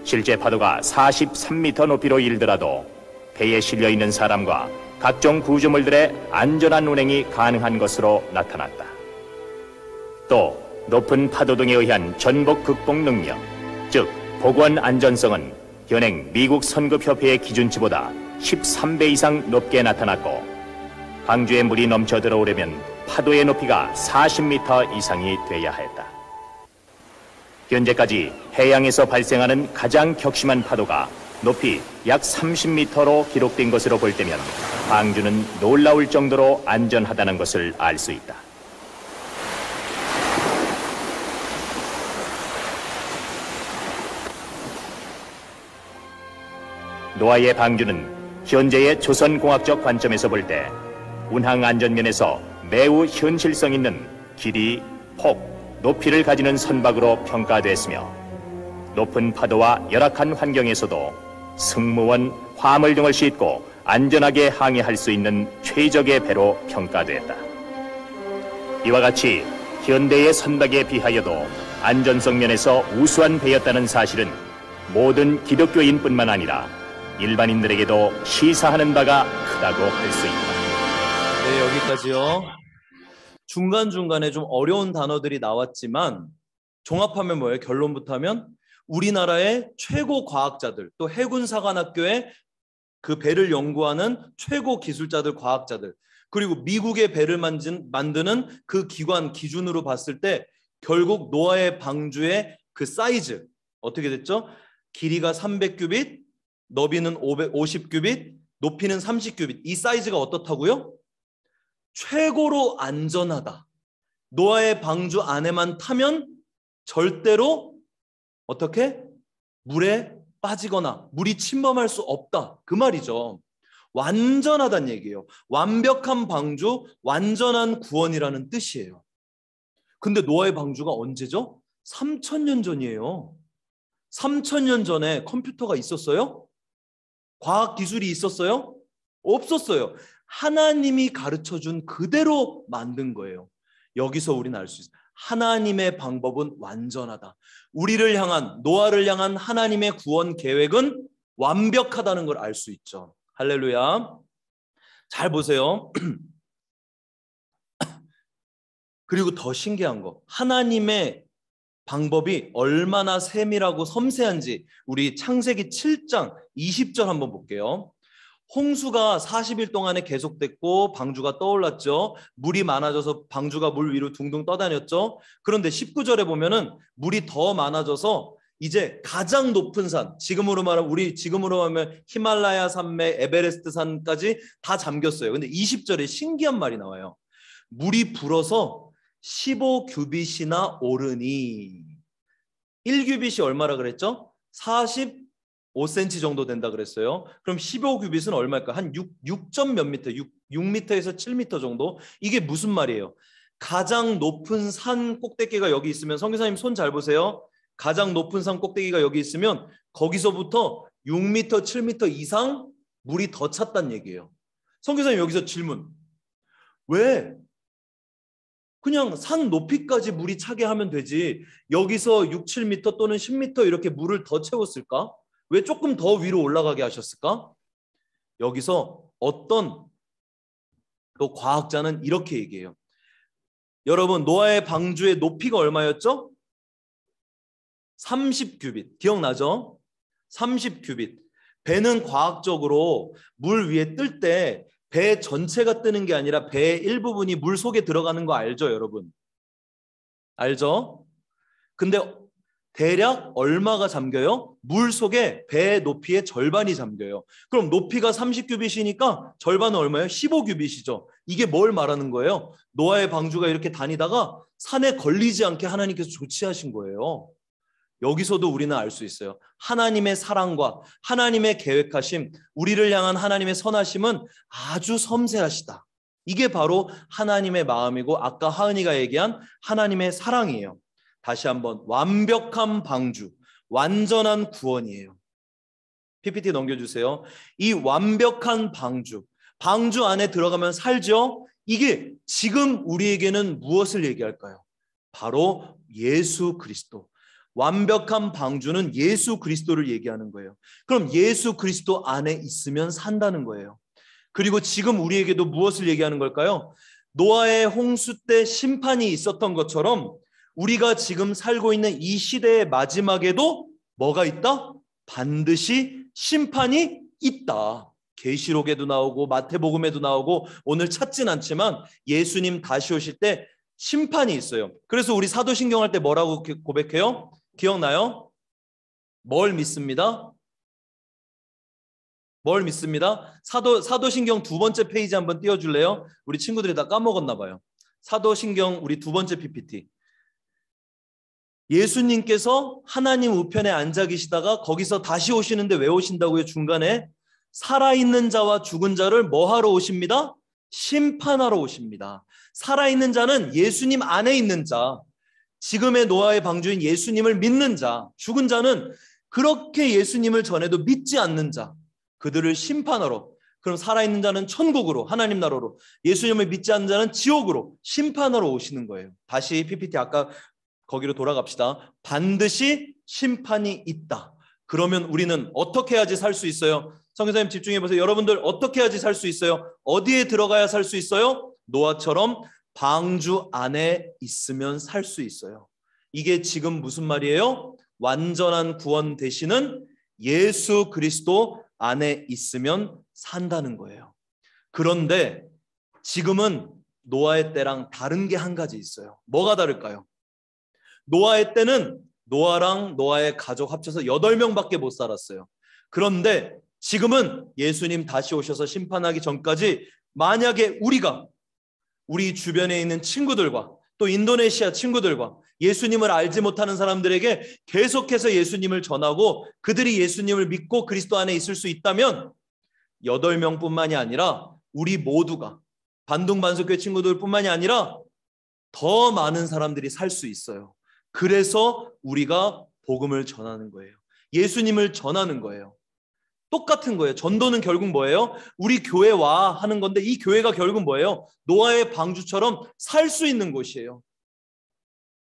실제 파도가 43m 높이로 일더라도 배에 실려있는 사람과 각종 구조물들의 안전한 운행이 가능한 것으로 나타났다. 또 높은 파도 등에 의한 전복 극복 능력, 즉 복원 안전성은 현행 미국 선급협회의 기준치보다 13배 이상 높게 나타났고, 방주에 물이 넘쳐 들어오려면 파도의 높이가 40m 이상이 돼야 했다. 현재까지 해양에서 발생하는 가장 격심한 파도가 높이 약 30m로 기록된 것으로 볼 때면 방주는 놀라울 정도로 안전하다는 것을 알 수 있다. 노아의 방주는 현재의 조선공학적 관점에서 볼 때 운항 안전면에서 매우 현실성 있는 길이, 폭, 높이를 가지는 선박으로 평가됐으며, 높은 파도와 열악한 환경에서도 승무원, 화물 등을 싣고 안전하게 항해할 수 있는 최적의 배로 평가됐다. 이와 같이 현대의 선박에 비하여도 안전성 면에서 우수한 배였다는 사실은 모든 기독교인뿐만 아니라 일반인들에게도 시사하는 바가 크다고 할 수 있다. 네, 여기까지요. 중간중간에 좀 어려운 단어들이 나왔지만 종합하면 뭐예요? 결론부터 하면 우리나라의 최고 과학자들, 또 해군사관학교의 그 배를 연구하는 최고 기술자들, 과학자들, 그리고 미국의 배를 만드는 그 기관 기준으로 봤을 때 결국 노아의 방주의 그 사이즈 어떻게 됐죠? 길이가 300규빗, 너비는 550규빗, 높이는 30규빗. 이 사이즈가 어떻다고요? 최고로 안전하다. 노아의 방주 안에만 타면 절대로 어떻게? 물에 빠지거나 물이 침범할 수 없다. 그 말이죠. 완전하다는 얘기예요. 완벽한 방주, 완전한 구원이라는 뜻이에요. 근데 노아의 방주가 언제죠? 3000년 전이에요. 3000년 전에 컴퓨터가 있었어요? 과학기술이 있었어요? 없었어요. 하나님이 가르쳐준 그대로 만든 거예요. 여기서 우리는 알 수 있어요. 하나님의 방법은 완전하다. 우리를 향한, 노아를 향한 하나님의 구원 계획은 완벽하다는 걸 알 수 있죠. 할렐루야. 잘 보세요. 그리고 더 신기한 거, 하나님의 방법이 얼마나 세밀하고 섬세한지 우리 창세기 7장 20절 한번 볼게요. 홍수가 40일 동안에 계속됐고 방주가 떠올랐죠. 물이 많아져서 방주가 물 위로 둥둥 떠다녔죠. 그런데 19절에 보면은 물이 더 많아져서 이제 가장 높은 산, 지금으로 하면 히말라야 산맥, 에베레스트 산까지 다 잠겼어요. 근데 20절에 신기한 말이 나와요. 물이 불어서 15규빗이나 오르니. 1규빗이 얼마라 그랬죠? 45cm 정도 된다 그랬어요. 그럼 15규빗은 얼마일까? 한 6점 몇 미터, 6m에서 7m 정도? 이게 무슨 말이에요? 가장 높은 산 꼭대기가 여기 있으면, 선교사님 손 잘 보세요. 가장 높은 산 꼭대기가 여기 있으면 거기서부터 6m, 7m 이상 물이 더 찼단 얘기예요. 선교사님 여기서 질문. 왜? 그냥 산 높이까지 물이 차게 하면 되지 여기서 6, 7m 또는 10m 이렇게 물을 더 채웠을까? 왜 조금 더 위로 올라가게 하셨을까? 여기서 어떤 또 과학자는 이렇게 얘기해요. 여러분, 노아의 방주의 높이가 얼마였죠? 30규빗. 기억나죠? 30규빗. 배는 과학적으로 물 위에 뜰 때 배 전체가 뜨는 게 아니라 배의 일부분이 물 속에 들어가는 거 알죠, 여러분? 알죠? 근데 대략 얼마가 잠겨요? 물 속에 배의 높이의 절반이 잠겨요. 그럼 높이가 30규빗이니까 절반은 얼마예요? 15규빗이죠. 이게 뭘 말하는 거예요? 노아의 방주가 이렇게 다니다가 산에 걸리지 않게 하나님께서 조치하신 거예요. 여기서도 우리는 알 수 있어요. 하나님의 사랑과 하나님의 계획하심, 우리를 향한 하나님의 선하심은 아주 섬세하시다. 이게 바로 하나님의 마음이고 아까 하은이가 얘기한 하나님의 사랑이에요. 다시 한번, 완벽한 방주, 완전한 구원이에요. PPT 넘겨주세요. 이 완벽한 방주 안에 들어가면 살죠? 이게 지금 우리에게는 무엇을 얘기할까요? 바로 예수 그리스도. 완벽한 방주는 예수 그리스도를 얘기하는 거예요. 그럼 예수 그리스도 안에 있으면 산다는 거예요. 그리고 지금 우리에게도 무엇을 얘기하는 걸까요? 노아의 홍수 때 심판이 있었던 것처럼 우리가 지금 살고 있는 이 시대의 마지막에도 뭐가 있다? 반드시 심판이 있다. 계시록에도 나오고 마태복음에도 나오고 오늘 찾진 않지만 예수님 다시 오실 때 심판이 있어요. 그래서 우리 사도신경 할 때 뭐라고 고백해요? 기억나요? 뭘 믿습니다? 뭘 믿습니다? 사도신경 두 번째 페이지 한번 띄워줄래요? 우리 친구들이 다 까먹었나 봐요. 사도신경 우리 두 번째 PPT. 예수님께서 하나님 우편에 앉아 계시다가 거기서 다시 오시는데 왜 오신다고요? 중간에 살아있는 자와 죽은 자를 뭐 하러 오십니다? 심판하러 오십니다. 살아있는 자는 예수님 안에 있는 자, 지금의 노아의 방주인 예수님을 믿는 자, 죽은 자는 그렇게 예수님을 전해도 믿지 않는 자, 그들을 심판하러. 그럼 살아있는 자는 천국으로, 하나님 나라로, 예수님을 믿지 않는 자는 지옥으로 심판하러 오시는 거예요. 다시 PPT 아까 거기로 돌아갑시다. 반드시 심판이 있다. 그러면 우리는 어떻게 해야지 살 수 있어요? 선교사님 집중해 보세요. 여러분들 어떻게 해야지 살 수 있어요? 어디에 들어가야 살 수 있어요? 노아처럼 방주 안에 있으면 살 수 있어요. 이게 지금 무슨 말이에요? 완전한 구원 되시는 예수 그리스도 안에 있으면 산다는 거예요. 그런데 지금은 노아의 때랑 다른 게 한 가지 있어요. 뭐가 다를까요? 노아의 때는 노아랑 노아의 가족 합쳐서 8명밖에 못 살았어요. 그런데 지금은 예수님 다시 오셔서 심판하기 전까지 만약에 우리 주변에 있는 친구들과 또 인도네시아 친구들과 예수님을 알지 못하는 사람들에게 계속해서 예수님을 전하고 그들이 예수님을 믿고 그리스도 안에 있을 수 있다면 8명뿐만이 아니라 우리 모두가 반동반석교회 친구들뿐만이 아니라 더 많은 사람들이 살 수 있어요. 그래서 우리가 복음을 전하는 거예요. 예수님을 전하는 거예요. 똑같은 거예요. 전도는 결국 뭐예요? 우리 교회와 하는 건데 이 교회가 결국 뭐예요? 노아의 방주처럼 살 수 있는 곳이에요.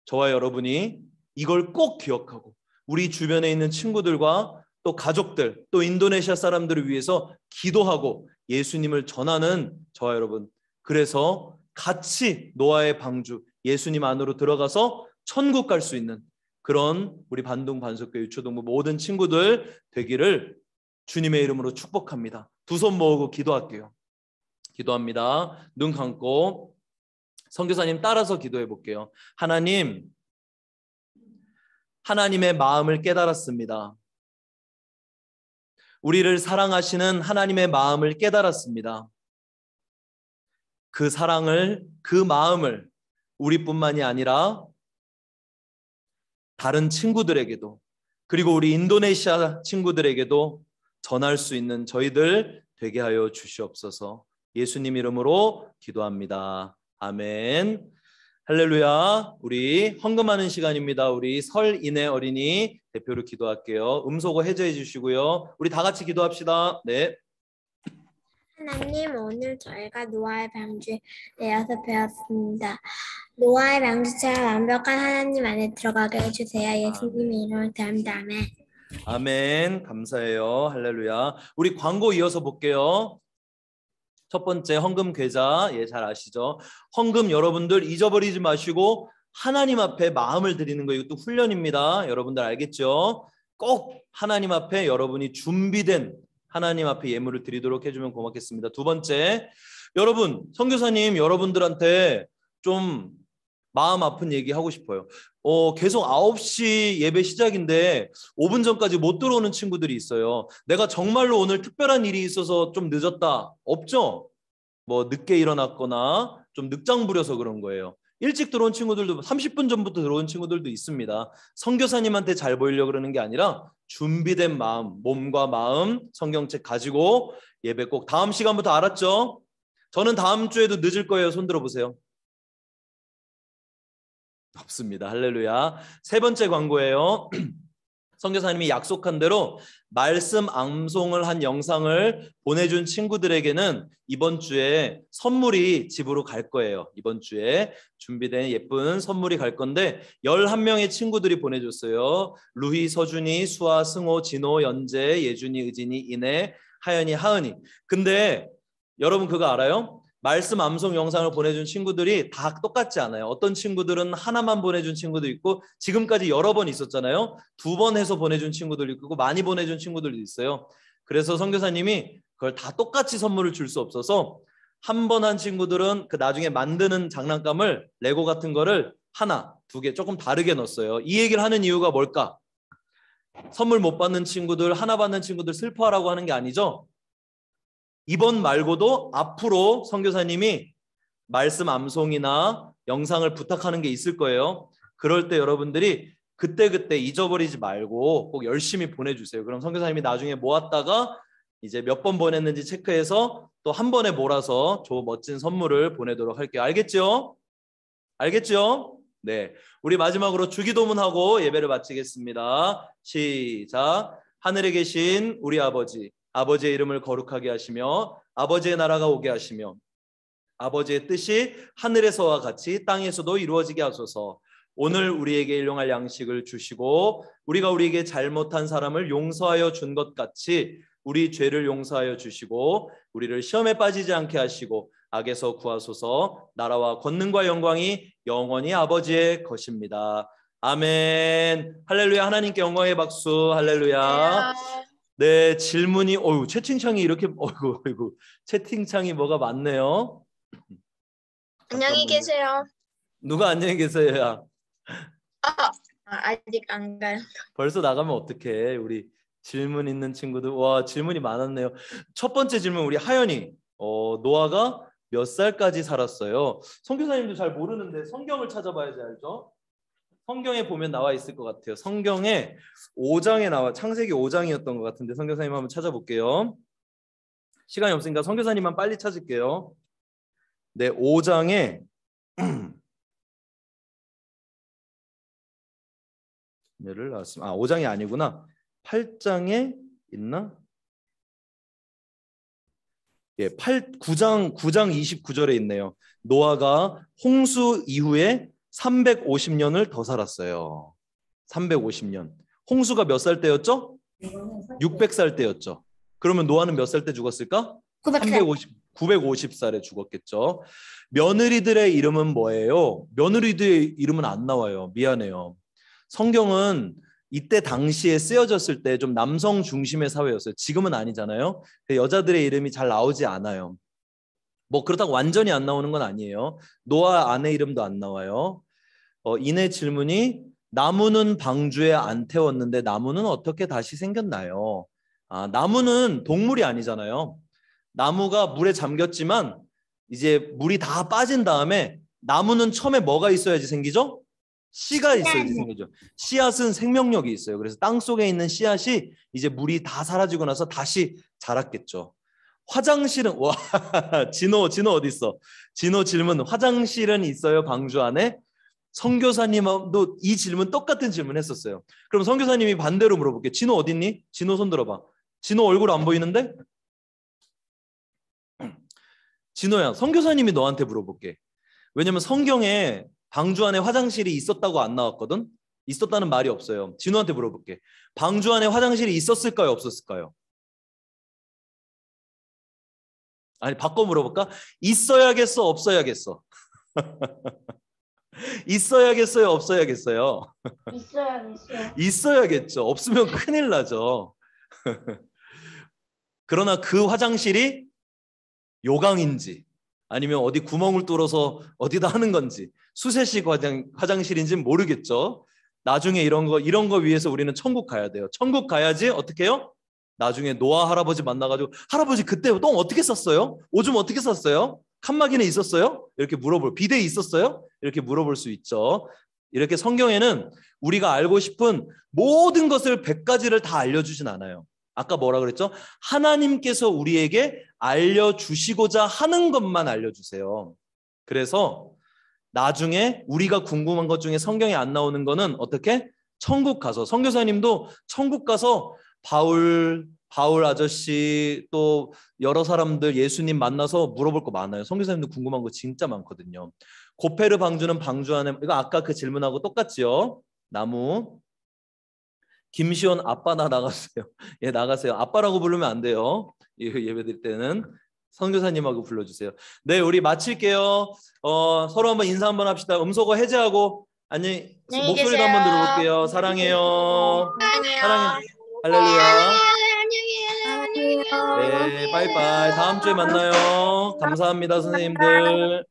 저와 여러분이 이걸 꼭 기억하고 우리 주변에 있는 친구들과 또 가족들, 또 인도네시아 사람들을 위해서 기도하고 예수님을 전하는 저와 여러분, 그래서 같이 노아의 방주, 예수님 안으로 들어가서 천국 갈 수 있는 그런 우리 반동 반석교회 유초동부 모든 친구들 되기를 주님의 이름으로 축복합니다. 두 손 모으고 기도할게요. 기도합니다. 눈 감고 선교사님 따라서 기도해 볼게요. 하나님, 하나님의 마음을 깨달았습니다. 우리를 사랑하시는 하나님의 마음을 깨달았습니다. 그 사랑을, 그 마음을 우리뿐만이 아니라 다른 친구들에게도 그리고 우리 인도네시아 친구들에게도 전할 수 있는 저희들 되게 하여 주시옵소서. 예수님 이름으로 기도합니다. 아멘. 할렐루야. 우리 헌금하는 시간입니다. 우리 설인의 어린이 대표로 기도할게요. 음소거 해제해 주시고요. 우리 다 같이 기도합시다. 네. 하나님, 오늘 저희가 노아의 방주에 대해서 배웠습니다. 노아의 방주처럼 완벽한 하나님 안에 들어가게 해주세요. 예수님의 이름으로 기도합니다. 아멘. 아멘. 감사해요. 할렐루야. 우리 광고 이어서 볼게요. 첫 번째 헌금 계좌, 잘 아시죠? 헌금 여러분들 잊어버리지 마시고 하나님 앞에 마음을 드리는 거 이것도 훈련입니다. 여러분들 알겠죠? 꼭 하나님 앞에 여러분이 준비된 하나님 앞에 예물을 드리도록 해주면 고맙겠습니다. 두 번째, 여러분 선교사님 여러분들한테 좀 마음 아픈 얘기 하고 싶어요. 계속 9시 예배 시작인데 5분 전까지 못 들어오는 친구들이 있어요. 내가 정말로 오늘 특별한 일이 있어서 좀 늦었다. 없죠? 뭐 늦게 일어났거나 좀 늦장 부려서 그런 거예요. 일찍 들어온 친구들도 30분 전부터 들어온 친구들도 있습니다. 선교사님한테 잘 보이려고 그러는 게 아니라 준비된 마음, 몸과 마음, 성경책 가지고 예배 꼭 다음 시간부터 알았죠? 저는 다음 주에도 늦을 거예요. 손 들어보세요. 없습니다. 할렐루야. 세 번째 광고예요. 선교사님이 약속한 대로 말씀 암송을 한 영상을 보내준 친구들에게는 이번 주에 선물이 집으로 갈 거예요. 이번 주에 준비된 예쁜 선물이 갈 건데 11명의 친구들이 보내줬어요. 루희, 서준이, 수아, 승호, 진호, 연재, 예준이, 의진이, 이내, 하연이, 하은이. 근데 여러분 그거 알아요? 말씀 암송 영상을 보내준 친구들이 다 똑같지 않아요. 어떤 친구들은 하나만 보내준 친구도 있고 지금까지 여러 번 있었잖아요. 2번 해서 보내준 친구들도 있고 많이 보내준 친구들도 있어요. 그래서 선교사님이 그걸 다 똑같이 선물을 줄 수 없어서 한 번 한 친구들은 그 나중에 만드는 장난감을 레고 같은 거를 하나, 2개 조금 다르게 넣었어요. 이 얘기를 하는 이유가 뭘까? 선물 못 받는 친구들, 하나 받는 친구들 슬퍼하라고 하는 게 아니죠. 이번 말고도 앞으로 선교사님이 말씀 암송이나 영상을 부탁하는 게 있을 거예요. 그럴 때 여러분들이 그때그때 잊어버리지 말고 꼭 열심히 보내주세요. 그럼 선교사님이 나중에 모았다가 이제 몇 번 보냈는지 체크해서 또 한 번에 몰아서 멋진 선물을 보내도록 할게요. 알겠죠? 알겠죠? 네. 우리 마지막으로 주기도문하고 예배를 마치겠습니다. 시작. 하늘에 계신 우리 아버지, 아버지의 이름을 거룩하게 하시며 아버지의 나라가 오게 하시며 아버지의 뜻이 하늘에서와 같이 땅에서도 이루어지게 하소서. 오늘 우리에게 일용할 양식을 주시고 우리가 우리에게 잘못한 사람을 용서하여 준 것 같이 우리 죄를 용서하여 주시고 우리를 시험에 빠지지 않게 하시고 악에서 구하소서. 나라와 권능과 영광이 영원히 아버지의 것입니다. 아멘. 할렐루야. 하나님께 영광의 박수. 할렐루야. 네, 질문이 채팅창이 이렇게 어이구 채팅창이 뭐가 많네요. 안녕히 계세요. 누가 안녕히 계세요야. 아직 안 가요. 벌써 나가면 어떡해. 우리 질문 있는 친구들. 와, 질문이 많았네요. 첫 번째 질문 우리 하연이. 노아가 몇 살까지 살았어요? 선교사님도 잘 모르는데 성경을 찾아봐야지 알죠? 성경에 보면 나와 있을 것 같아요. 성경에 5장에 나와, 창세기 5장이었던 것 같은데 선교사님 한번 찾아볼게요. 시간이 없으니까 선교사님만 빨리 찾을게요. 네, 5장에 5장이 아니구나. 8장에 있나? 9장 29절에 있네요. 노아가 홍수 이후에 350년을 더 살았어요. 350년. 홍수가 몇 살 때였죠? 600살 때였죠. 그러면 노아는 몇 살 때 죽었을까? 950살에 죽었겠죠. 며느리들의 이름은 뭐예요? 며느리들의 이름은 안 나와요. 미안해요. 성경은 이때 당시에 쓰여졌을 때 좀 남성 중심의 사회였어요. 지금은 아니잖아요. 여자들의 이름이 잘 나오지 않아요. 뭐 그렇다고 완전히 안 나오는 건 아니에요. 노아 아내 이름도 안 나와요. 이내 질문이 나무는 방주에 안 태웠는데 나무는 어떻게 다시 생겼나요? 나무는 동물이 아니잖아요. 나무가 물에 잠겼지만 이제 물이 다 빠진 다음에 나무는 처음에 뭐가 있어야지 생기죠? 씨가 있어야지 생기죠. 씨앗은 생명력이 있어요. 그래서 땅 속에 있는 씨앗이 이제 물이 다 사라지고 나서 다시 자랐겠죠. 화장실은 와 진호 어디 있어? 진호 질문. 화장실은 있어요 방주 안에? 선교사님도 이 질문 똑같은 질문 했었어요. 그럼 선교사님이 반대로 물어볼게요. 진호 어디 있니? 진호 손 들어봐. 진호 얼굴 안 보이는데? 진호야, 선교사님이 너한테 물어볼게. 왜냐면 성경에 방주 안에 화장실이 있었다고 안 나왔거든? 있었다는 말이 없어요. 진호한테 물어볼게. 방주 안에 화장실이 있었을까요? 없었을까요? 아니, 바꿔 물어볼까? 있어야겠어? 없어야겠어? 있어야겠어요? 없어야겠어요? 있어야겠어요. 있어야겠죠. 없으면 큰일 나죠. 그러나 그 화장실이 요강인지 아니면 어디 구멍을 뚫어서 어디다 하는 건지 수세식 화장실인지는 모르겠죠. 나중에 이런 거 위해서 우리는 천국 가야 돼요. 천국 가야지 어떻게 해요? 나중에 노아 할아버지 만나가지고 할아버지 그때 똥 어떻게 쌌어요? 오줌 어떻게 쌌어요? 칸막이는 있었어요? 이렇게 비데 있었어요? 이렇게 물어볼 수 있죠. 이렇게 성경에는 우리가 알고 싶은 모든 것을 100가지를 다 알려주진 않아요. 아까 뭐라 그랬죠? 하나님께서 우리에게 알려주시고자 하는 것만 알려주세요. 그래서 나중에 우리가 궁금한 것 중에 성경에 안 나오는 거는 어떻게? 천국 가서, 선교사님도 천국 가서 바울 아저씨 또 여러 사람들 예수님 만나서 물어볼 거 많아요. 선교사님도 궁금한 거 진짜 많거든요. 고페르 방주는 방주 안에, 이거 아까 그 질문하고 똑같지요? 나무. 김시원 아빠 나가세요. 예, 나가세요. 아빠라고 부르면 안 돼요. 예배 드릴 때는 선교사님하고 불러주세요. 네, 우리 마칠게요. 서로 한번 인사 한번 합시다. 음소거 해제하고 목소리도 한번 들어볼게요. 사랑해요. 사랑해. 할렐루야. 네, 빠이빠이. 다음 주에 만나요. 감사합니다, 선생님들.